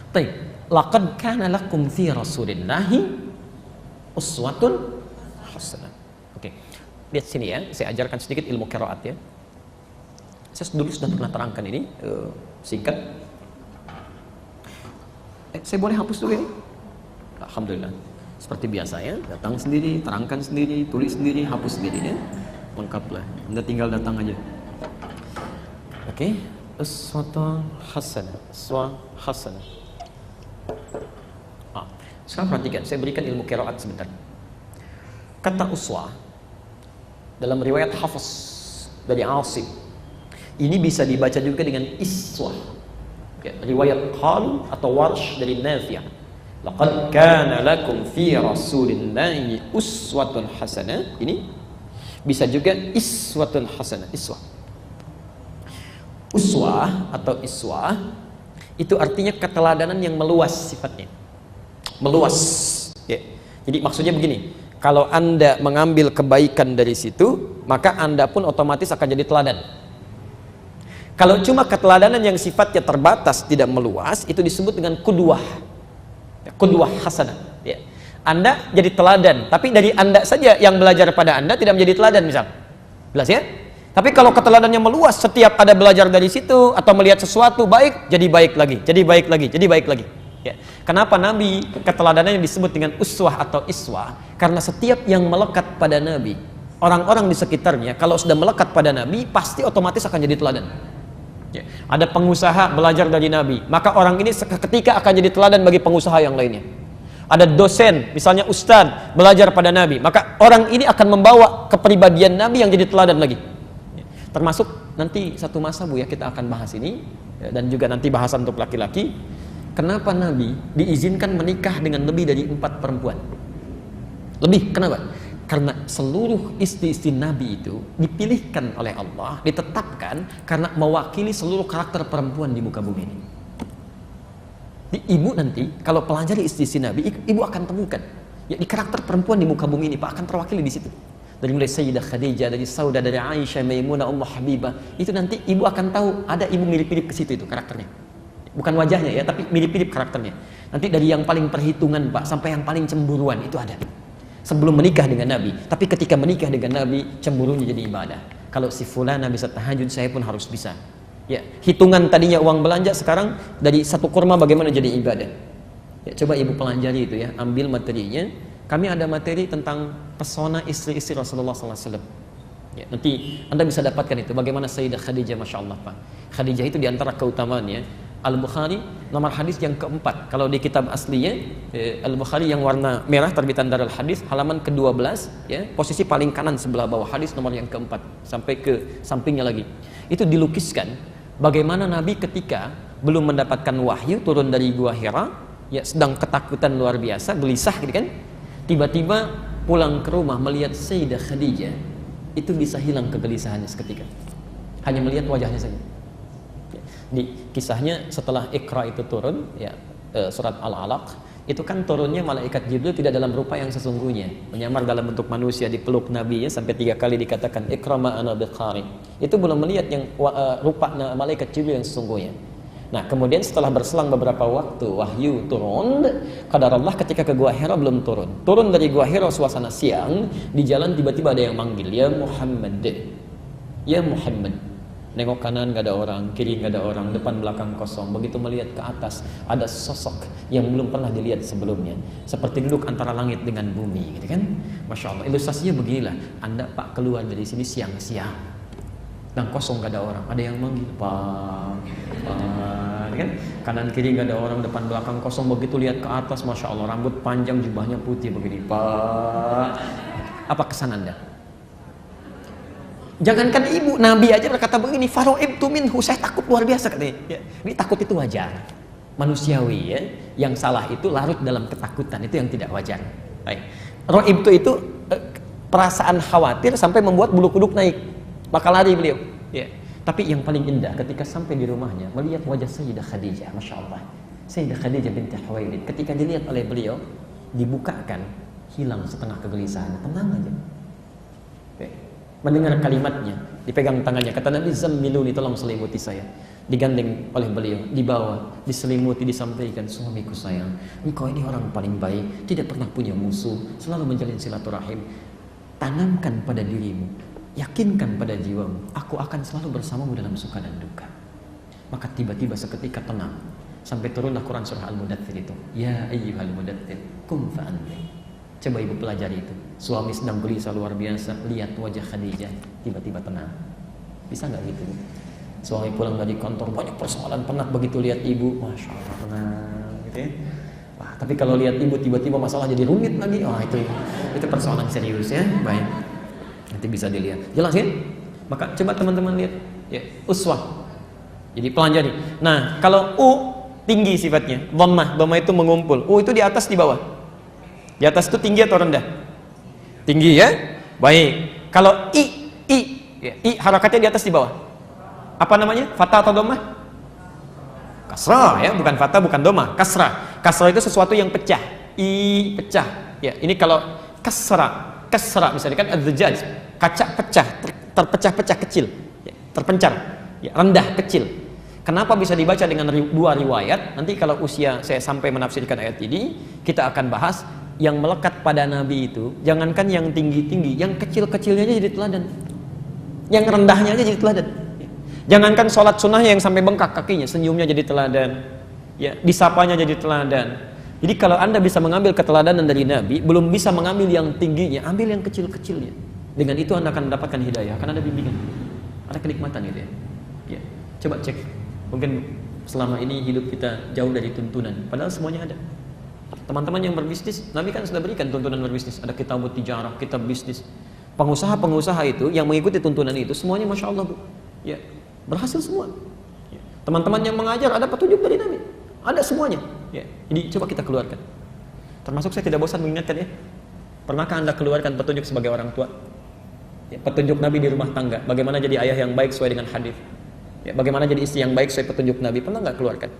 Baik. Laqad kana lakum fi Rasulillahi uswatun hasanah. Oke. Lihat sini ya, saya ajarkan sedikit ilmu qiraat ya. Saya dulu sudah pernah terangkan ini, singkat. Saya boleh hapus dulu ini? Alhamdulillah. Seperti biasa ya, datang sendiri, terangkan sendiri, tulis sendiri, hapus sendiri ya. Lengkaplah. Anda tinggal datang aja. Oke. Uswatun hasanah. Uswah hasanah. Sekarang perhatikan, saya berikan ilmu qiraat sebentar. Kata uswah dalam riwayat Hafiz dari Asim, ini bisa dibaca juga dengan iswah. Ya, riwayat Qal atau Warsh dari Nafi'. Laqad kana lakum fi Rasulillahi uswatun hasanah. Ini bisa juga iswatun hasanah. Iswah. Uswah atau iswah itu artinya keteladanan yang meluas sifatnya. Meluas. Ya. Jadi maksudnya begini. Kalau Anda mengambil kebaikan dari situ, maka Anda pun otomatis akan jadi teladan. Kalau cuma keteladanan yang sifatnya terbatas, tidak meluas, itu disebut dengan qudwah. Qudwah hasanah. Ya. Anda jadi teladan, tapi dari Anda saja yang belajar pada Anda tidak menjadi teladan misal. Jelas ya? Tapi kalau keteladanannya meluas, setiap ada belajar dari situ atau melihat sesuatu baik, jadi baik lagi, jadi baik lagi, jadi baik lagi. Ya. Kenapa Nabi keteladanannya disebut dengan uswah atau iswah? Karena setiap yang melekat pada Nabi, orang-orang di sekitarnya kalau sudah melekat pada Nabi, pasti otomatis akan jadi teladan. Ya. Ada pengusaha belajar dari Nabi, maka orang ini seketika akan jadi teladan bagi pengusaha yang lainnya. Ada dosen, misalnya ustadz, belajar pada Nabi, maka orang ini akan membawa kepribadian Nabi yang jadi teladan lagi. Ya. Termasuk nanti satu masa Bu ya, kita akan bahas ini, ya, dan juga nanti bahasan untuk laki-laki. Kenapa Nabi diizinkan menikah dengan lebih dari 4 perempuan? Lebih, kenapa? Karena seluruh istri-istri Nabi itu dipilihkan oleh Allah, ditetapkan karena mewakili seluruh karakter perempuan di muka bumi ini. Di ibu nanti, kalau pelajari istri-istri Nabi, ibu akan temukan ya, di karakter perempuan di muka bumi ini, Pak, akan terwakili di situ. Dari mulai Sayyidah Khadijah, dari Saudah, dari Aisyah, Maimunah, Ummu Habibah, itu nanti ibu akan tahu ada ibu mirip-mirip ke situ itu karakternya. Bukan wajahnya ya, tapi mirip-mirip karakternya. Nanti dari yang paling perhitungan Pak, sampai yang paling cemburuan itu ada. Sebelum menikah dengan Nabi, tapi ketika menikah dengan Nabi, cemburunya jadi ibadah. Kalau si fulana bisa tahajud, saya pun harus bisa. Ya, hitungan tadinya uang belanja, sekarang dari satu kurma bagaimana jadi ibadah. Ya, coba ibu pelajari itu ya, ambil materinya. Kami ada materi tentang pesona istri-istri Rasulullah SAW. Ya, nanti Anda bisa dapatkan itu. Bagaimana Sayyidah Khadijah, Masya Allah Pak. Khadijah itu diantara keutamaannya. Al-Bukhari nomor hadis yang keempat. Kalau di kitab aslinya Al-Bukhari yang warna merah terbitan Darul Hadis halaman ke-12 ya, posisi paling kanan sebelah bawah hadis nomor yang keempat sampai ke sampingnya lagi. Itu dilukiskan bagaimana Nabi ketika belum mendapatkan wahyu turun dari Gua Hira ya, sedang ketakutan luar biasa, gelisah gitu kan. Tiba-tiba pulang ke rumah melihat Sayyidah Khadijah, itu bisa hilang kegelisahannya seketika. Hanya melihat wajahnya saja. Di kisahnya setelah Iqra itu turun ya, surat Al-Alaq itu kan turunnya malaikat Jibril tidak dalam rupa yang sesungguhnya, menyamar dalam bentuk manusia, dipeluk Nabi ya, sampai 3 kali dikatakan Iqra ma ana biqari. Itu belum melihat yang rupa malaikat Jibril yang sesungguhnya. Nah, kemudian setelah berselang beberapa waktu wahyu turun, qadar Allah ketika ke Gua Hira belum turun. Turun dari Gua Hira suasana siang, di jalan tiba-tiba ada yang manggil, "Ya Muhammad." Ya Muhammad. Nengok kanan gak ada orang, kiri gak ada orang, depan belakang kosong. Begitu melihat ke atas, ada sosok yang belum pernah dilihat sebelumnya. Seperti duduk antara langit dengan bumi, gitu kan? Masya Allah, ilustrasinya beginilah. Anda Pak keluar dari sini siang-siang. Dan kosong gak ada orang. Ada yang manggil, Pak, kan? Kanan kiri gak ada orang, depan belakang kosong. Begitu lihat ke atas, Masya Allah, rambut panjang, jubahnya putih begini, Pak. Apa kesan Anda? Jangankan ibu, Nabi aja berkata begini, faro'ibtu minhu, saya takut luar biasa katanya. Ya, ini takut itu wajar, manusiawi ya. Yang salah itu larut dalam ketakutan, itu yang tidak wajar. Baik. Ro'ibtu itu perasaan khawatir sampai membuat bulu kuduk naik, maka lari beliau. Ya. Tapi yang paling indah ketika sampai di rumahnya melihat wajah Sayyidah Khadijah, Masya Allah. Sayyidah Khadijah binti Khuwailid, ketika dilihat oleh beliau, dibukakan, hilang setengah kegelisahan, tenang aja. Ya. Mendengar kalimatnya, dipegang tangannya, kata Nabi, zammiluni, tolong selimuti saya. Digandeng oleh beliau, dibawa, diselimuti, disampaikan, suamiku sayang, engkau ini orang paling baik, tidak pernah punya musuh, selalu menjalin silaturahim. Tanamkan pada dirimu, yakinkan pada jiwamu, aku akan selalu bersamamu dalam suka dan duka. Maka tiba-tiba seketika tenang, sampai turunlah Quran surah Al-Mudaththir itu, ya ayyuhal mudaththir qum fa'anzir. Coba ibu pelajari itu. Suami sedang gelisah luar biasa, lihat wajah Khadijah, tiba-tiba tenang. Bisa nggak gitu? Suami pulang dari kantor banyak persoalan, penat, begitu lihat ibu, Masya Allah, tenang gitu ya. Wah, tapi kalau lihat ibu tiba-tiba masalah jadi rumit lagi, wah itu persoalan serius ya. Baik, nanti bisa dilihat. Jelas ya? Maka coba teman-teman lihat ya, uswah. Jadi pelajari. Nah, kalau U tinggi sifatnya, dhammah itu mengumpul. U itu di atas, di bawah. Di atas itu tinggi atau rendah? Tinggi ya? Baik. Kalau I harakatnya di atas, di bawah. Apa namanya? Fathah atau domah? Kasrah ya, bukan fathah, bukan domah. Kasrah. Kasrah itu sesuatu yang pecah. I pecah. Ya, ini kalau kasrah misalnya kan az-zujaj, kaca pecah, terpecah-pecah kecil, ya, terpencar, ya, rendah kecil. Kenapa bisa dibaca dengan dua riwayat? Nanti kalau usia saya sampai menafsirkan ayat ini, kita akan bahas. Yang melekat pada Nabi itu, jangankan yang tinggi-tinggi, yang kecil-kecilnya aja jadi teladan, yang rendahnya aja jadi teladan. Jangankan sholat sunnahnya yang sampai bengkak kakinya, senyumnya jadi teladan, ya, disapanya jadi teladan. Jadi kalau Anda bisa mengambil keteladanan dari Nabi, belum bisa mengambil yang tingginya, ambil yang kecil-kecilnya. Dengan itu Anda akan mendapatkan hidayah, akan ada bimbingan, ada kenikmatan gitu ya. Ya, coba cek, mungkin selama ini hidup kita jauh dari tuntunan, padahal semuanya ada. Teman-teman yang berbisnis, Nabi kan sudah berikan tuntunan berbisnis. Ada kitab tijarah, kitab bisnis. Pengusaha-pengusaha itu yang mengikuti tuntunan itu semuanya Masya Allah, Bu. Ya, berhasil semua. Ya. Teman-teman yang mengajar ada petunjuk dari Nabi. Ada semuanya. Ya. Jadi coba kita keluarkan. Termasuk saya tidak bosan mengingatkan ya. Pernahkah Anda keluarkan petunjuk sebagai orang tua? Ya, petunjuk Nabi di rumah tangga. Bagaimana jadi ayah yang baik sesuai dengan hadis. Ya, bagaimana jadi istri yang baik sesuai petunjuk Nabi. Pernah nggak keluarkan?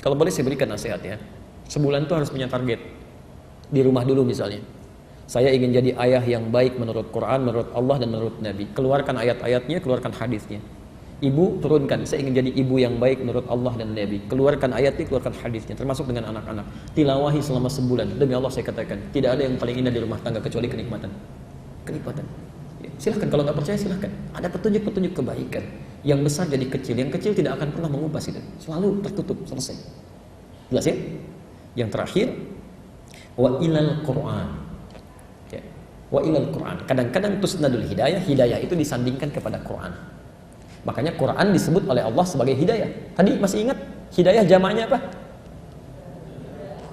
Kalau boleh saya berikan nasihat ya. Sebulan itu harus punya target. Di rumah dulu misalnya, saya ingin jadi ayah yang baik menurut Quran, menurut Allah dan menurut Nabi. Keluarkan ayat-ayatnya, keluarkan hadisnya. Ibu turunkan, saya ingin jadi ibu yang baik menurut Allah dan Nabi. Keluarkan ayatnya, keluarkan hadisnya, termasuk dengan anak-anak. Tilawahi selama sebulan. Demi Allah saya katakan, tidak ada yang paling indah di rumah tangga kecuali kenikmatan. Kenikmatan. Ya, silahkan, kalau nggak percaya silahkan. Ada petunjuk-petunjuk kebaikan. Yang besar jadi kecil, yang kecil tidak akan pernah mengupas itu. Selalu tertutup, selesai. Jelas ya? Yang terakhir, wa ilal Quran. Ya. Wa ilal Quran. Kadang-kadang tusnadul hidayah, hidayah itu disandingkan kepada Quran. Makanya Quran disebut oleh Allah sebagai hidayah. Tadi masih ingat hidayah jamaknya apa?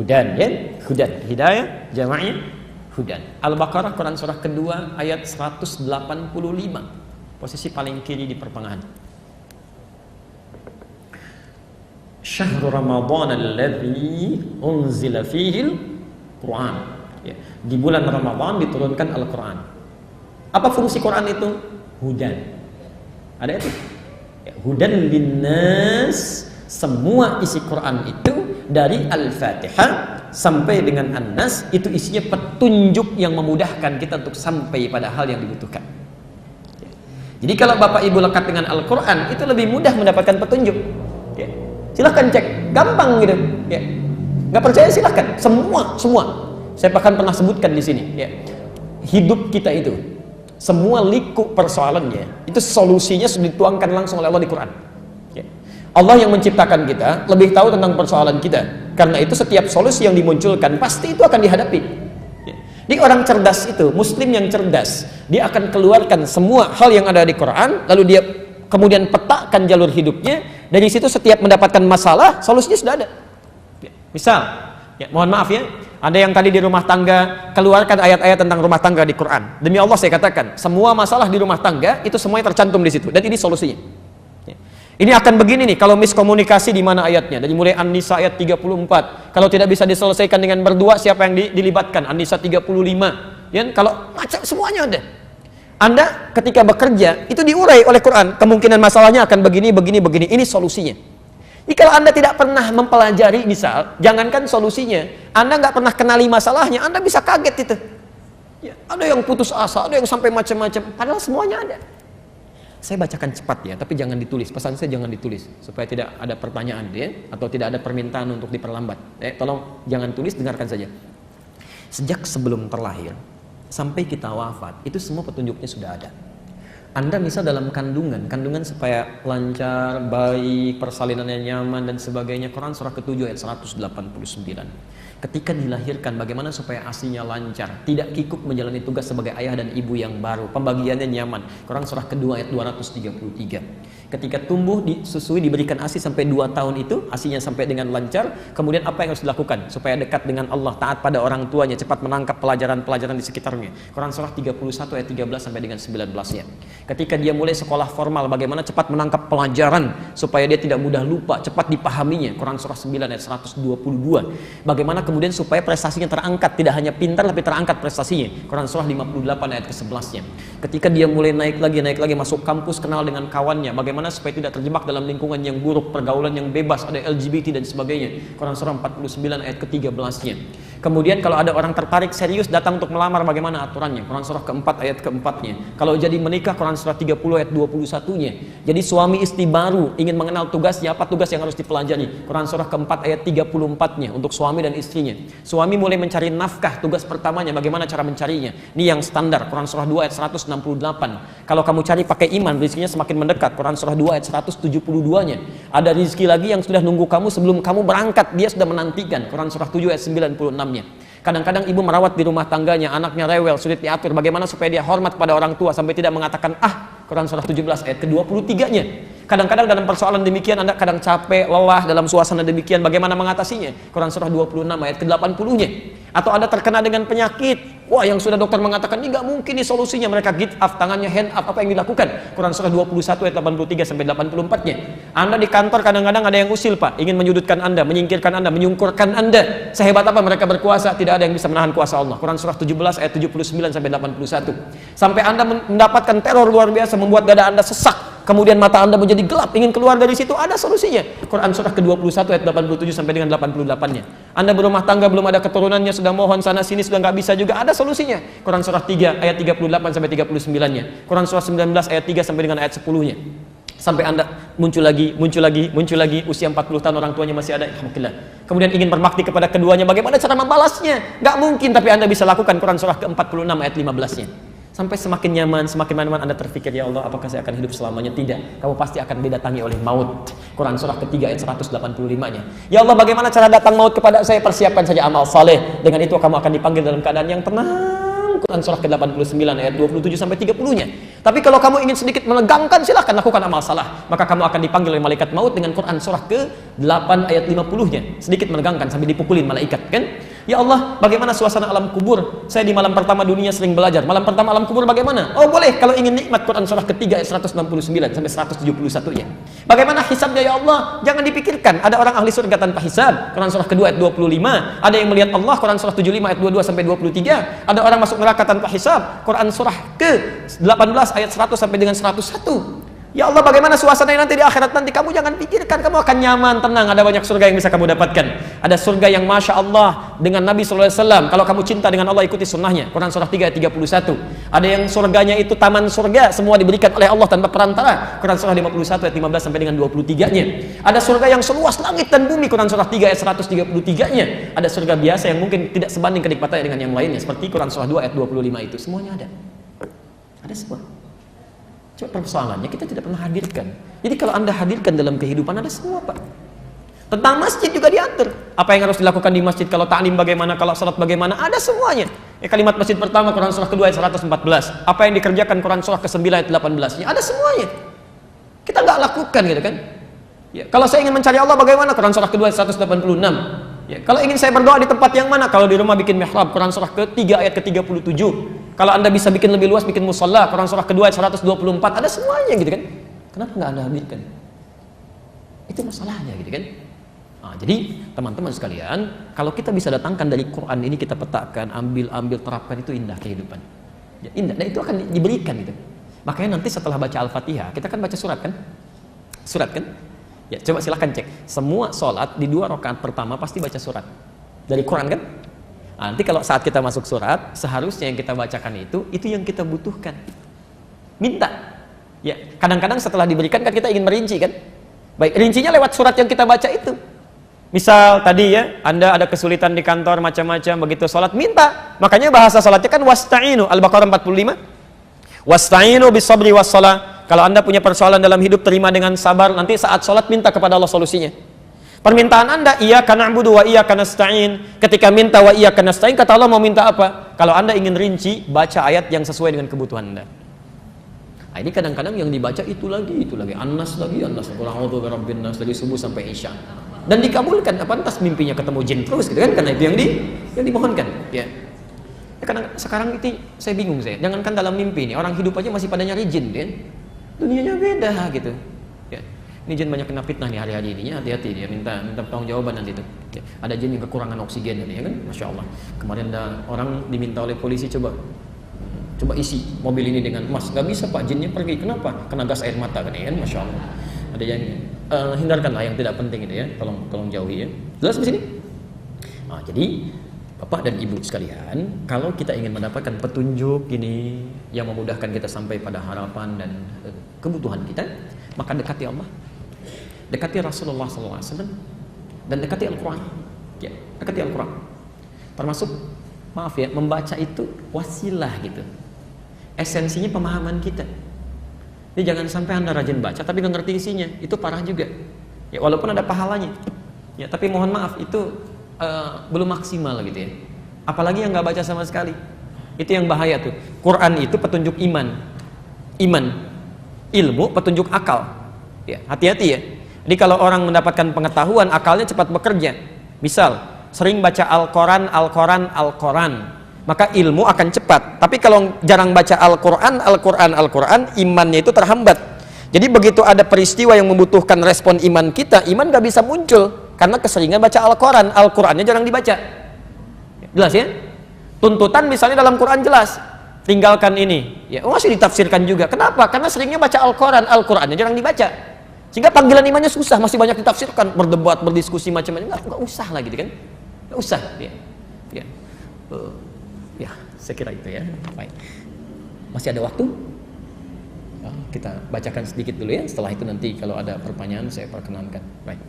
Hudan, ya? Hudan. Hidayah jamaknya hudan. Al-Baqarah, Quran surah kedua ayat 185. Posisi paling kiri di pertengahan. Syahrul Ramadan alladzi unzila fihil Quran. Ya. Di bulan Ramadan diturunkan Al-Quran. Apa fungsi Quran itu? Hudan. Ada itu? Ya, hudan linnas. Semua isi Quran itu dari Al-Fatihah sampai dengan An-Nas itu isinya petunjuk yang memudahkan kita untuk sampai pada hal yang dibutuhkan. Ya. Jadi kalau Bapak Ibu lekat dengan Al-Quran itu lebih mudah mendapatkan petunjuk. Ya. Silahkan cek, gampang gitu. Ya. Nggak percaya silahkan, semua. Saya bahkan pernah sebutkan di sini. Ya. Hidup kita itu, semua liku persoalannya, itu solusinya sudah dituangkan langsung oleh Allah di Quran. Ya. Allah yang menciptakan kita lebih tahu tentang persoalan kita. Karena itu setiap solusi yang dimunculkan pasti itu akan dihadapi. Ya. Jadi orang cerdas itu, muslim yang cerdas, dia akan keluarkan semua hal yang ada di Quran, lalu dia kemudian petakan jalur hidupnya. Dari situ setiap mendapatkan masalah, solusinya sudah ada. Misal, mohon maaf ya, ada yang tadi di rumah tangga, keluarkan ayat-ayat tentang rumah tangga di Quran. Demi Allah saya katakan, semua masalah di rumah tangga itu semuanya tercantum di situ, dan ini solusinya. Ini akan begini nih, kalau miskomunikasi di mana ayatnya? Dari mulai An-Nisa ayat 34. Kalau tidak bisa diselesaikan dengan berdua, siapa yang dilibatkan? An-Nisa 35. Ya, kalau macam semuanya ada. Anda ketika bekerja, itu diurai oleh Quran. Kemungkinan masalahnya akan begini, begini, begini. Ini solusinya. Jadi kalau Anda tidak pernah mempelajari, misal, jangankan solusinya, Anda nggak pernah kenali masalahnya, Anda bisa kaget itu. Ya, ada yang putus asa, ada yang sampai macam-macam. Padahal semuanya ada. Saya bacakan cepat ya, tapi jangan ditulis. Pesan saya jangan ditulis, supaya tidak ada pertanyaan ya, atau tidak ada permintaan untuk diperlambat. Tolong jangan tulis, dengarkan saja. Sejak sebelum terlahir sampai kita wafat, itu semua petunjuknya sudah ada. Anda misal dalam kandungan supaya lancar, baik, persalinannya nyaman dan sebagainya. Quran surah ke-7 ayat 189. Ketika dilahirkan, bagaimana supaya ASInya lancar, tidak kikuk menjalani tugas sebagai ayah dan ibu yang baru, pembagiannya nyaman. Quran surah kedua ayat 233. Ketika tumbuh, disusui, diberikan ASI sampai 2 tahun itu, ASInya sampai dengan lancar, kemudian apa yang harus dilakukan supaya dekat dengan Allah, taat pada orang tuanya, cepat menangkap pelajaran-pelajaran di sekitarnya. Quran surah 31 ayat 13 sampai dengan 19-nya. Ketika dia mulai sekolah formal, bagaimana cepat menangkap pelajaran supaya dia tidak mudah lupa, cepat dipahaminya. Quran surah 9 ayat 122. Bagaimana kemudian supaya prestasinya terangkat, tidak hanya pintar tapi terangkat prestasinya. Quran surah 58 ayat ke-11-nya. Ketika dia mulai naik lagi masuk kampus, kenal dengan kawannya, bagaimana supaya tidak terjebak dalam lingkungan yang buruk, pergaulan yang bebas, ada LGBT dan sebagainya. Quran surah 49 ayat ke-13-nya. Kemudian kalau ada orang tertarik serius datang untuk melamar, bagaimana aturannya? Quran surah ke-4 ayat ke-4-nya. Kalau jadi menikah, Quran surah 30 ayat 21-nya. Jadi suami istri baru ingin mengenal tugasnya, apa tugas yang harus dipelajari? Quran surah ke-4 ayat 34-nya untuk suami dan istrinya. Suami mulai mencari nafkah, tugas pertamanya bagaimana cara mencarinya? Ini yang standar, Quran surah 2 ayat 168. Kalau kamu cari pakai iman, rezekinya semakin mendekat. Quran surah 2 ayat 172-nya. Ada rezeki lagi yang sudah nunggu kamu sebelum kamu berangkat, dia sudah menantikan. Quran surah 7 ayat 96-nya. Kadang-kadang ibu merawat di rumah tangganya, anaknya rewel, sulit diatur, bagaimana supaya dia hormat pada orang tua sampai tidak mengatakan Quran surah 17 ayat ke-23-nya. Kadang-kadang dalam persoalan demikian Anda kadang capek, lelah dalam suasana demikian, bagaimana mengatasinya? Quran surah 26 ayat ke-80-nya. Atau Anda terkena dengan penyakit, wah yang sudah dokter mengatakan ini nggak mungkin nih solusinya, mereka get up, tangannya hand up, apa yang dilakukan? Quran surah 21 ayat 83 sampai 84-nya. Anda di kantor kadang-kadang ada yang usil Pak, ingin menyudutkan Anda, menyingkirkan Anda, menyungkurkan Anda. Sehebat apa mereka berkuasa, tidak ada yang bisa menahan kuasa Allah. Quran surah 17 ayat 79 sampai 81. Sampai Anda mendapatkan teror luar biasa, membuat dada Anda sesak, kemudian mata Anda menjadi gelap, ingin keluar dari situ, ada solusinya. Quran surah ke-21 ayat 87 sampai dengan 88-nya. Anda berumah tangga belum ada keturunannya, sudah mohon sana sini sudah nggak bisa juga, ada solusinya. Quran surah 3 ayat 38 sampai 39-nya. Quran surah 19 ayat 3 sampai dengan ayat 10-nya. Sampai Anda muncul lagi, usia 40 tahun orang tuanya masih ada, alhamdulillah. Kemudian ingin berbakti kepada keduanya, bagaimana cara membalasnya? Nggak mungkin, tapi Anda bisa lakukan. Quran surah ke-46 ayat 15-nya. Sampai semakin nyaman Anda terpikir, ya Allah, apakah saya akan hidup selamanya? Tidak, kamu pasti akan didatangi oleh maut. Quran surah ke-3 ayat 185-nya. Ya Allah, bagaimana cara datang maut kepada saya? Persiapkan saja amal saleh. Dengan itu kamu akan dipanggil dalam keadaan yang tenang. Quran surah ke-89 ayat 27 sampai 30-nya. Tapi kalau kamu ingin sedikit menegangkan, silahkan lakukan amal salah. Maka kamu akan dipanggil oleh malaikat maut dengan Quran surah ke-8 ayat 50-nya. Sedikit menegangkan sampai dipukulin malaikat, kan? Ya Allah, bagaimana suasana alam kubur? Saya di malam pertama dunia sering belajar. Malam pertama alam kubur bagaimana? Oh boleh, kalau ingin nikmat. Quran surah ketiga ayat 169 sampai 171-nya. Bagaimana hisabnya ya Allah? Jangan dipikirkan. Ada orang ahli surga tanpa hisab. Quran surah kedua ayat 25. Ada yang melihat Allah. Quran surah 75 ayat 22 sampai 23. Ada orang masuk neraka tanpa hisab. Quran surah ke-18 ayat 100 sampai dengan 101. Ya Allah, bagaimana suasananya nanti di akhirat nanti? Kamu jangan pikirkan, kamu akan nyaman, tenang. Ada banyak surga yang bisa kamu dapatkan. Ada surga yang Masya Allah dengan Nabi SAW. Kalau kamu cinta dengan Allah, ikuti sunnahnya. Quran surah 3 ayat 31. Ada yang surganya itu taman surga, semua diberikan oleh Allah tanpa perantara. Quran surah 51 ayat 15 sampai dengan 23-nya. Ada surga yang seluas langit dan bumi. Quran surah 3 ayat 133-nya. Ada surga biasa yang mungkin tidak sebanding kenikmatannya dengan yang lainnya, seperti Quran surah 2 ayat 25 itu. Semuanya ada. Ada semua. Cuma persoalannya kita tidak pernah hadirkan. Jadi kalau Anda hadirkan dalam kehidupan, ada semua Pak. Tentang masjid juga diatur. Apa yang harus dilakukan di masjid, kalau ta'lim bagaimana, kalau salat bagaimana, ada semuanya. Kalimat masjid pertama Quran surah kedua ayat 114. Apa yang dikerjakan Quran surah ke-9 ayat 18. Ada semuanya. Kita nggak lakukan gitu kan. Ya, kalau saya ingin mencari Allah bagaimana? Quran surah kedua ayat 186. Ya, kalau ingin saya berdoa di tempat yang mana? Kalau di rumah bikin mihrab, Quran surah ke-3 ayat ke-37. Kalau Anda bisa bikin lebih luas, bikin musalla, Quran surah kedua ayat 124. Ada semuanya gitu kan. Kenapa nggak Anda hadirkan? Itu masalahnya gitu kan. Nah, jadi teman-teman sekalian, kalau kita bisa datangkan dari Quran ini, kita petakan, ambil terapkan, itu indah kehidupan. Ya, indah, dan itu akan diberikan gitu. Makanya nanti setelah baca Al-Fatihah, kita kan baca surat kan? Surat kan? Ya, coba silahkan cek. Semua sholat di 2 rakaat pertama pasti baca surat dari Quran kan? Nah, nanti kalau saat kita masuk surat, seharusnya yang kita bacakan itu yang kita butuhkan. Minta. Ya, kadang-kadang setelah diberikan kan kita ingin merinci kan? Baik, rincinya lewat surat yang kita baca itu. Misal tadi ya, Anda ada kesulitan di kantor macam-macam, begitu sholat minta. Makanya bahasa sholatnya kan wasta'inu, Al-Baqarah 45. Wasta'inu bis-sabri was-shalah. Kalau Anda punya persoalan dalam hidup, terima dengan sabar. Nanti saat sholat minta kepada Allah solusinya. Permintaan Anda, iyyaka na'budu wa iyyaka nasta'in. Ketika minta wa iyyaka nasta'in, kata Allah mau minta apa? Kalau Anda ingin rinci, baca ayat yang sesuai dengan kebutuhan Anda. Nah, ini kadang-kadang yang dibaca itu lagi. An-Nas lagi, An-Nas. Qul a'udzu birabbin nas dari subuh sampai isya. Dan dikabulkan, apa entah mimpinya ketemu jin terus gitu kan, karena itu yang dimohonkan ya. Kadang sekarang itu saya bingung saya, jangankan dalam mimpi nih, orang hidup aja masih pada nyari jin kan, dunianya beda gitu ya. Ini jin banyak kena fitnah nih hari-hari ini ya, hati-hati dia, minta tanggung jawaban nanti tuh ya. Ada jin yang kekurangan oksigen ya kan, Masya Allah. Kemarin ada orang diminta oleh polisi, coba isi mobil ini dengan emas, nggak bisa Pak, jinnya pergi. Kenapa? Kena gas air mata kan ya kan, Masya Allah. Ada yang hindarkanlah yang tidak penting itu ya, tolong jauhi ya. Jelas di sini? Nah, jadi Bapak dan Ibu sekalian, kalau kita ingin mendapatkan petunjuk ini yang memudahkan kita sampai pada harapan dan kebutuhan kita, maka dekati Allah, dekati Rasulullah SAW, dan dekati Al-Quran. Ya, dekati Al-Quran. Termasuk, maaf ya, membaca itu wasilah gitu. Esensinya pemahaman kita. Jadi jangan sampai Anda rajin baca tapi nggak ngerti isinya, itu parah juga. Ya, walaupun ada pahalanya. Ya, tapi mohon maaf itu belum maksimal gitu ya. Apalagi yang nggak baca sama sekali. Itu yang bahaya tuh. Quran itu petunjuk iman. Ilmu petunjuk akal. Ya, hati-hati ya. Jadi kalau orang mendapatkan pengetahuan, akalnya cepat bekerja. Misal, sering baca Al-Quran, maka ilmu akan cepat. Tapi kalau jarang baca Al-Quran, imannya itu terhambat. Jadi begitu ada peristiwa yang membutuhkan respon iman kita, iman gak bisa muncul karena keseringan baca Al-Qurannya jarang dibaca. Jelas ya? Tuntutan misalnya dalam Quran jelas, tinggalkan ini. Ya, masih ditafsirkan juga. Kenapa? Karena seringnya baca Al-Qurannya jarang dibaca. Sehingga panggilan imannya susah, masih banyak ditafsirkan, berdebat, berdiskusi macam-macam. Nggak usah lah gitu kan? Nggak usah. Ya. Ya, saya kira itu ya. Baik. Masih ada waktu? Kita bacakan sedikit dulu ya. Setelah itu nanti kalau ada pertanyaan saya perkenankan. Baik.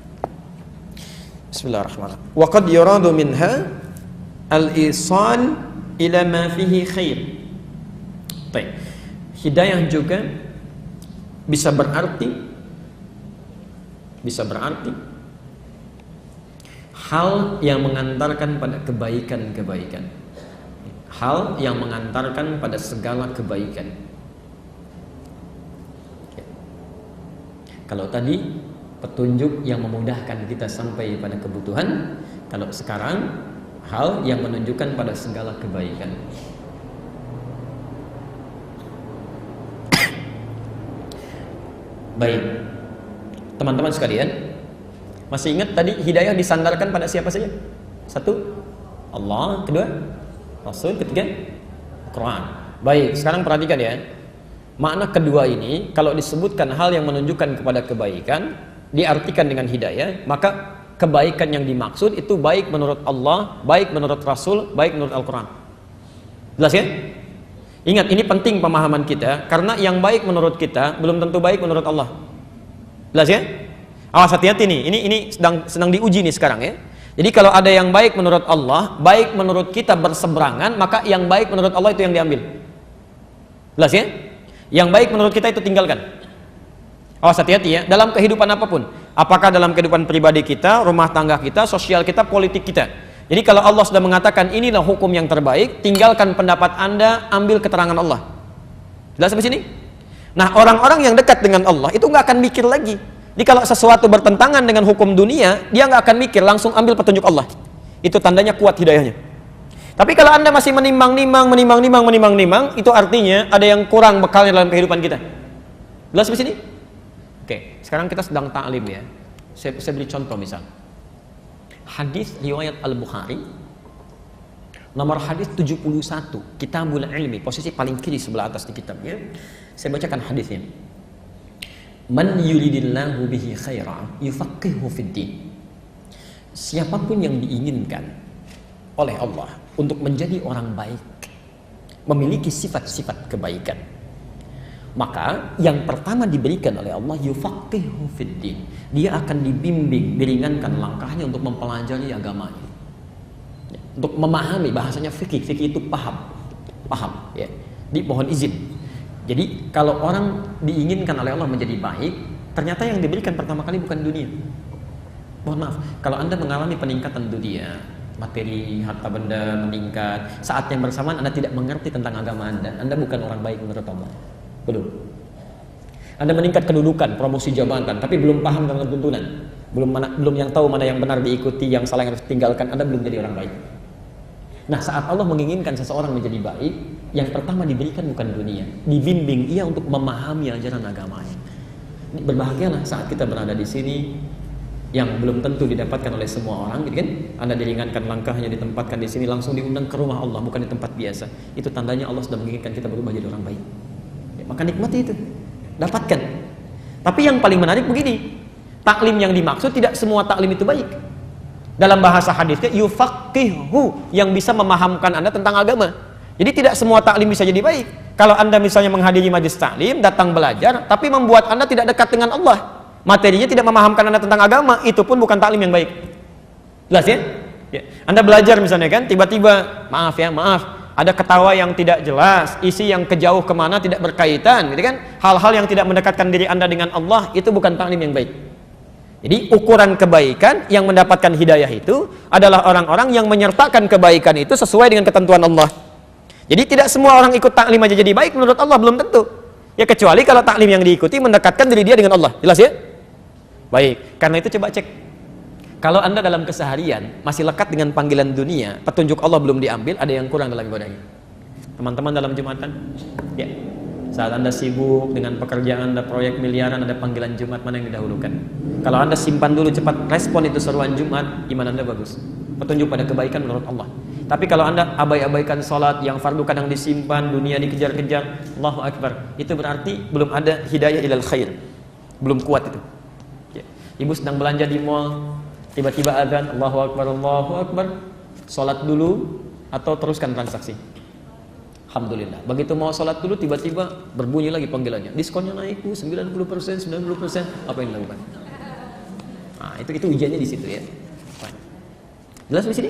Bismillahirrahmanirrahim. Wa qad yuradu minha al-isal ila ma fihi khair. Baik. Hidayah juga bisa berarti hal yang mengantarkan pada kebaikan-kebaikan. Hal yang mengantarkan pada segala kebaikan. Kalau tadi petunjuk yang memudahkan kita sampai pada kebutuhan, kalau sekarang hal yang menunjukkan pada segala kebaikan. Baik, teman-teman sekalian, masih ingat tadi hidayah disandarkan pada siapa saja? Satu, Allah. Kedua, Rasul. Ketiga, Quran. Baik, sekarang perhatikan ya. Makna kedua ini, kalau disebutkan hal yang menunjukkan kepada kebaikan, diartikan dengan hidayah, maka kebaikan yang dimaksud itu baik menurut Allah, baik menurut Rasul, baik menurut Al-Quran. Jelas ya? Ingat, ini penting pemahaman kita, karena yang baik menurut kita belum tentu baik menurut Allah. Jelas ya? Awas, hati-hati nih, ini sedang diuji nih sekarang ya. Jadi kalau ada yang baik menurut Allah, baik menurut kita berseberangan, maka yang baik menurut Allah itu yang diambil. Jelas ya? Yang baik menurut kita itu tinggalkan. Awas, hati-hati ya, dalam kehidupan apapun. Apakah dalam kehidupan pribadi kita, rumah tangga kita, sosial kita, politik kita. Jadi kalau Allah sudah mengatakan inilah hukum yang terbaik, tinggalkan pendapat Anda, ambil keterangan Allah. Jelas sampai sini? Nah, orang-orang yang dekat dengan Allah itu nggak akan mikir lagi. Jadi kalau sesuatu bertentangan dengan hukum dunia, dia nggak akan mikir, langsung ambil petunjuk Allah. Itu tandanya kuat hidayahnya. Tapi kalau Anda masih menimbang-nimbang, itu artinya ada yang kurang bekalnya dalam kehidupan kita. Jelas sampai sini? Oke, sekarang kita sedang ta'lim ya. Saya beri contoh misal. Hadis riwayat Al-Bukhari nomor hadis 71, Kitabul Ilmi, posisi paling kiri sebelah atas di kitabnya. Saya bacakan hadisnya. Man yuridillahu bihi khaira yufaqihu fiddin. Siapapun yang diinginkan oleh Allah untuk menjadi orang baik, memiliki sifat-sifat kebaikan, maka yang pertama diberikan oleh Allah yufaqihu fiddin. Dia akan dibimbing, diringankan langkahnya untuk mempelajari agamanya, untuk memahami, bahasanya fikih itu paham ya. Dimohon izin. Jadi kalau orang diinginkan oleh Allah menjadi baik, ternyata yang diberikan pertama kali bukan dunia. Mohon maaf, kalau Anda mengalami peningkatan dunia, materi, harta benda meningkat, saat yang bersamaan Anda tidak mengerti tentang agama Anda bukan orang baik menurut Allah. Belum. Anda meningkat kedudukan, promosi jabatan, tapi belum paham tentang tuntunan, belum yang tahu mana yang benar diikuti, yang salah yang harus tinggalkan, Anda belum jadi orang baik. Nah, saat Allah menginginkan seseorang menjadi baik, yang pertama diberikan bukan dunia, dibimbing ia untuk memahami ajaran agamanya. Berbahagialah saat kita berada di sini, yang belum tentu didapatkan oleh semua orang, gitu kan? Anda diringankan langkahnya, ditempatkan di sini, langsung diundang ke rumah Allah, bukan di tempat biasa. Itu tandanya Allah sudah menginginkan kita berubah jadi orang baik. Ya, maka nikmati itu, dapatkan. Tapi yang paling menarik begini, taklim yang dimaksud tidak semua taklim itu baik. Dalam bahasa hadisnya yufaqihu, yang bisa memahamkan Anda tentang agama. Jadi tidak semua taklim bisa jadi baik. Kalau Anda misalnya menghadiri majelis taklim, datang belajar, tapi membuat Anda tidak dekat dengan Allah, materinya tidak memahamkan Anda tentang agama, itu pun bukan taklim yang baik. Jelas ya? Ya. Anda belajar misalnya kan, tiba-tiba maaf, ada ketawa yang tidak jelas, isi yang kejauh kemana tidak berkaitan, gitu kan? Hal-hal yang tidak mendekatkan diri Anda dengan Allah, itu bukan taklim yang baik. Jadi ukuran kebaikan yang mendapatkan hidayah itu adalah orang-orang yang menyertakan kebaikan itu sesuai dengan ketentuan Allah. Jadi tidak semua orang ikut taklim aja jadi baik menurut Allah, belum tentu. Ya kecuali kalau taklim yang diikuti mendekatkan diri dia dengan Allah. Jelas ya? Baik, karena itu coba cek. Kalau Anda dalam keseharian masih lekat dengan panggilan dunia, petunjuk Allah belum diambil, ada yang kurang dalam ibadahnya. Teman-teman dalam Jumatan, ya. Saat Anda sibuk dengan pekerjaan, ada proyek miliaran, ada panggilan Jumat, mana yang didahulukan? Kalau Anda simpan dulu cepat, respon itu seruan Jumat, iman Anda bagus. Petunjuk pada kebaikan menurut Allah. Tapi kalau Anda abai-abaikan sholat, yang fardu kadang disimpan, dunia dikejar-kejar, Allahu Akbar, itu berarti belum ada hidayah ilal khair. Belum kuat itu. Ya. Ibu sedang belanja di mall, tiba-tiba adzan, Allahu Akbar, sholat dulu atau teruskan transaksi. Alhamdulillah. Begitu mau sholat dulu, tiba-tiba berbunyi lagi panggilannya. Diskonnya naik 90%, apa yang dilakukan? Nah, itu ujiannya di situ ya. Baik. Jelas di sini?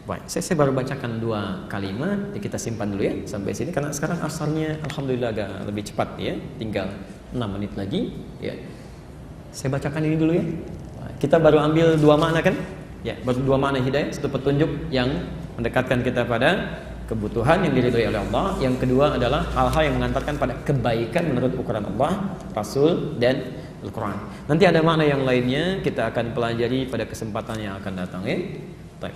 Baik. Saya baru bacakan 2 kalimat, ya kita simpan dulu ya sampai sini karena sekarang asarnya alhamdulillah agak lebih cepat ya. Tinggal 6 menit lagi ya. Saya bacakan ini dulu ya. Kita baru ambil 2 makna kan? Ya, baru 2 makna hidayah, satu petunjuk yang mendekatkan kita pada kebutuhan yang diridhoi oleh Allah, yang kedua adalah hal-hal yang mengantarkan pada kebaikan menurut ukuran Allah, Rasul, dan Al-Quran. Nanti ada makna yang lainnya kita akan pelajari pada kesempatan yang akan datang ya. Baik.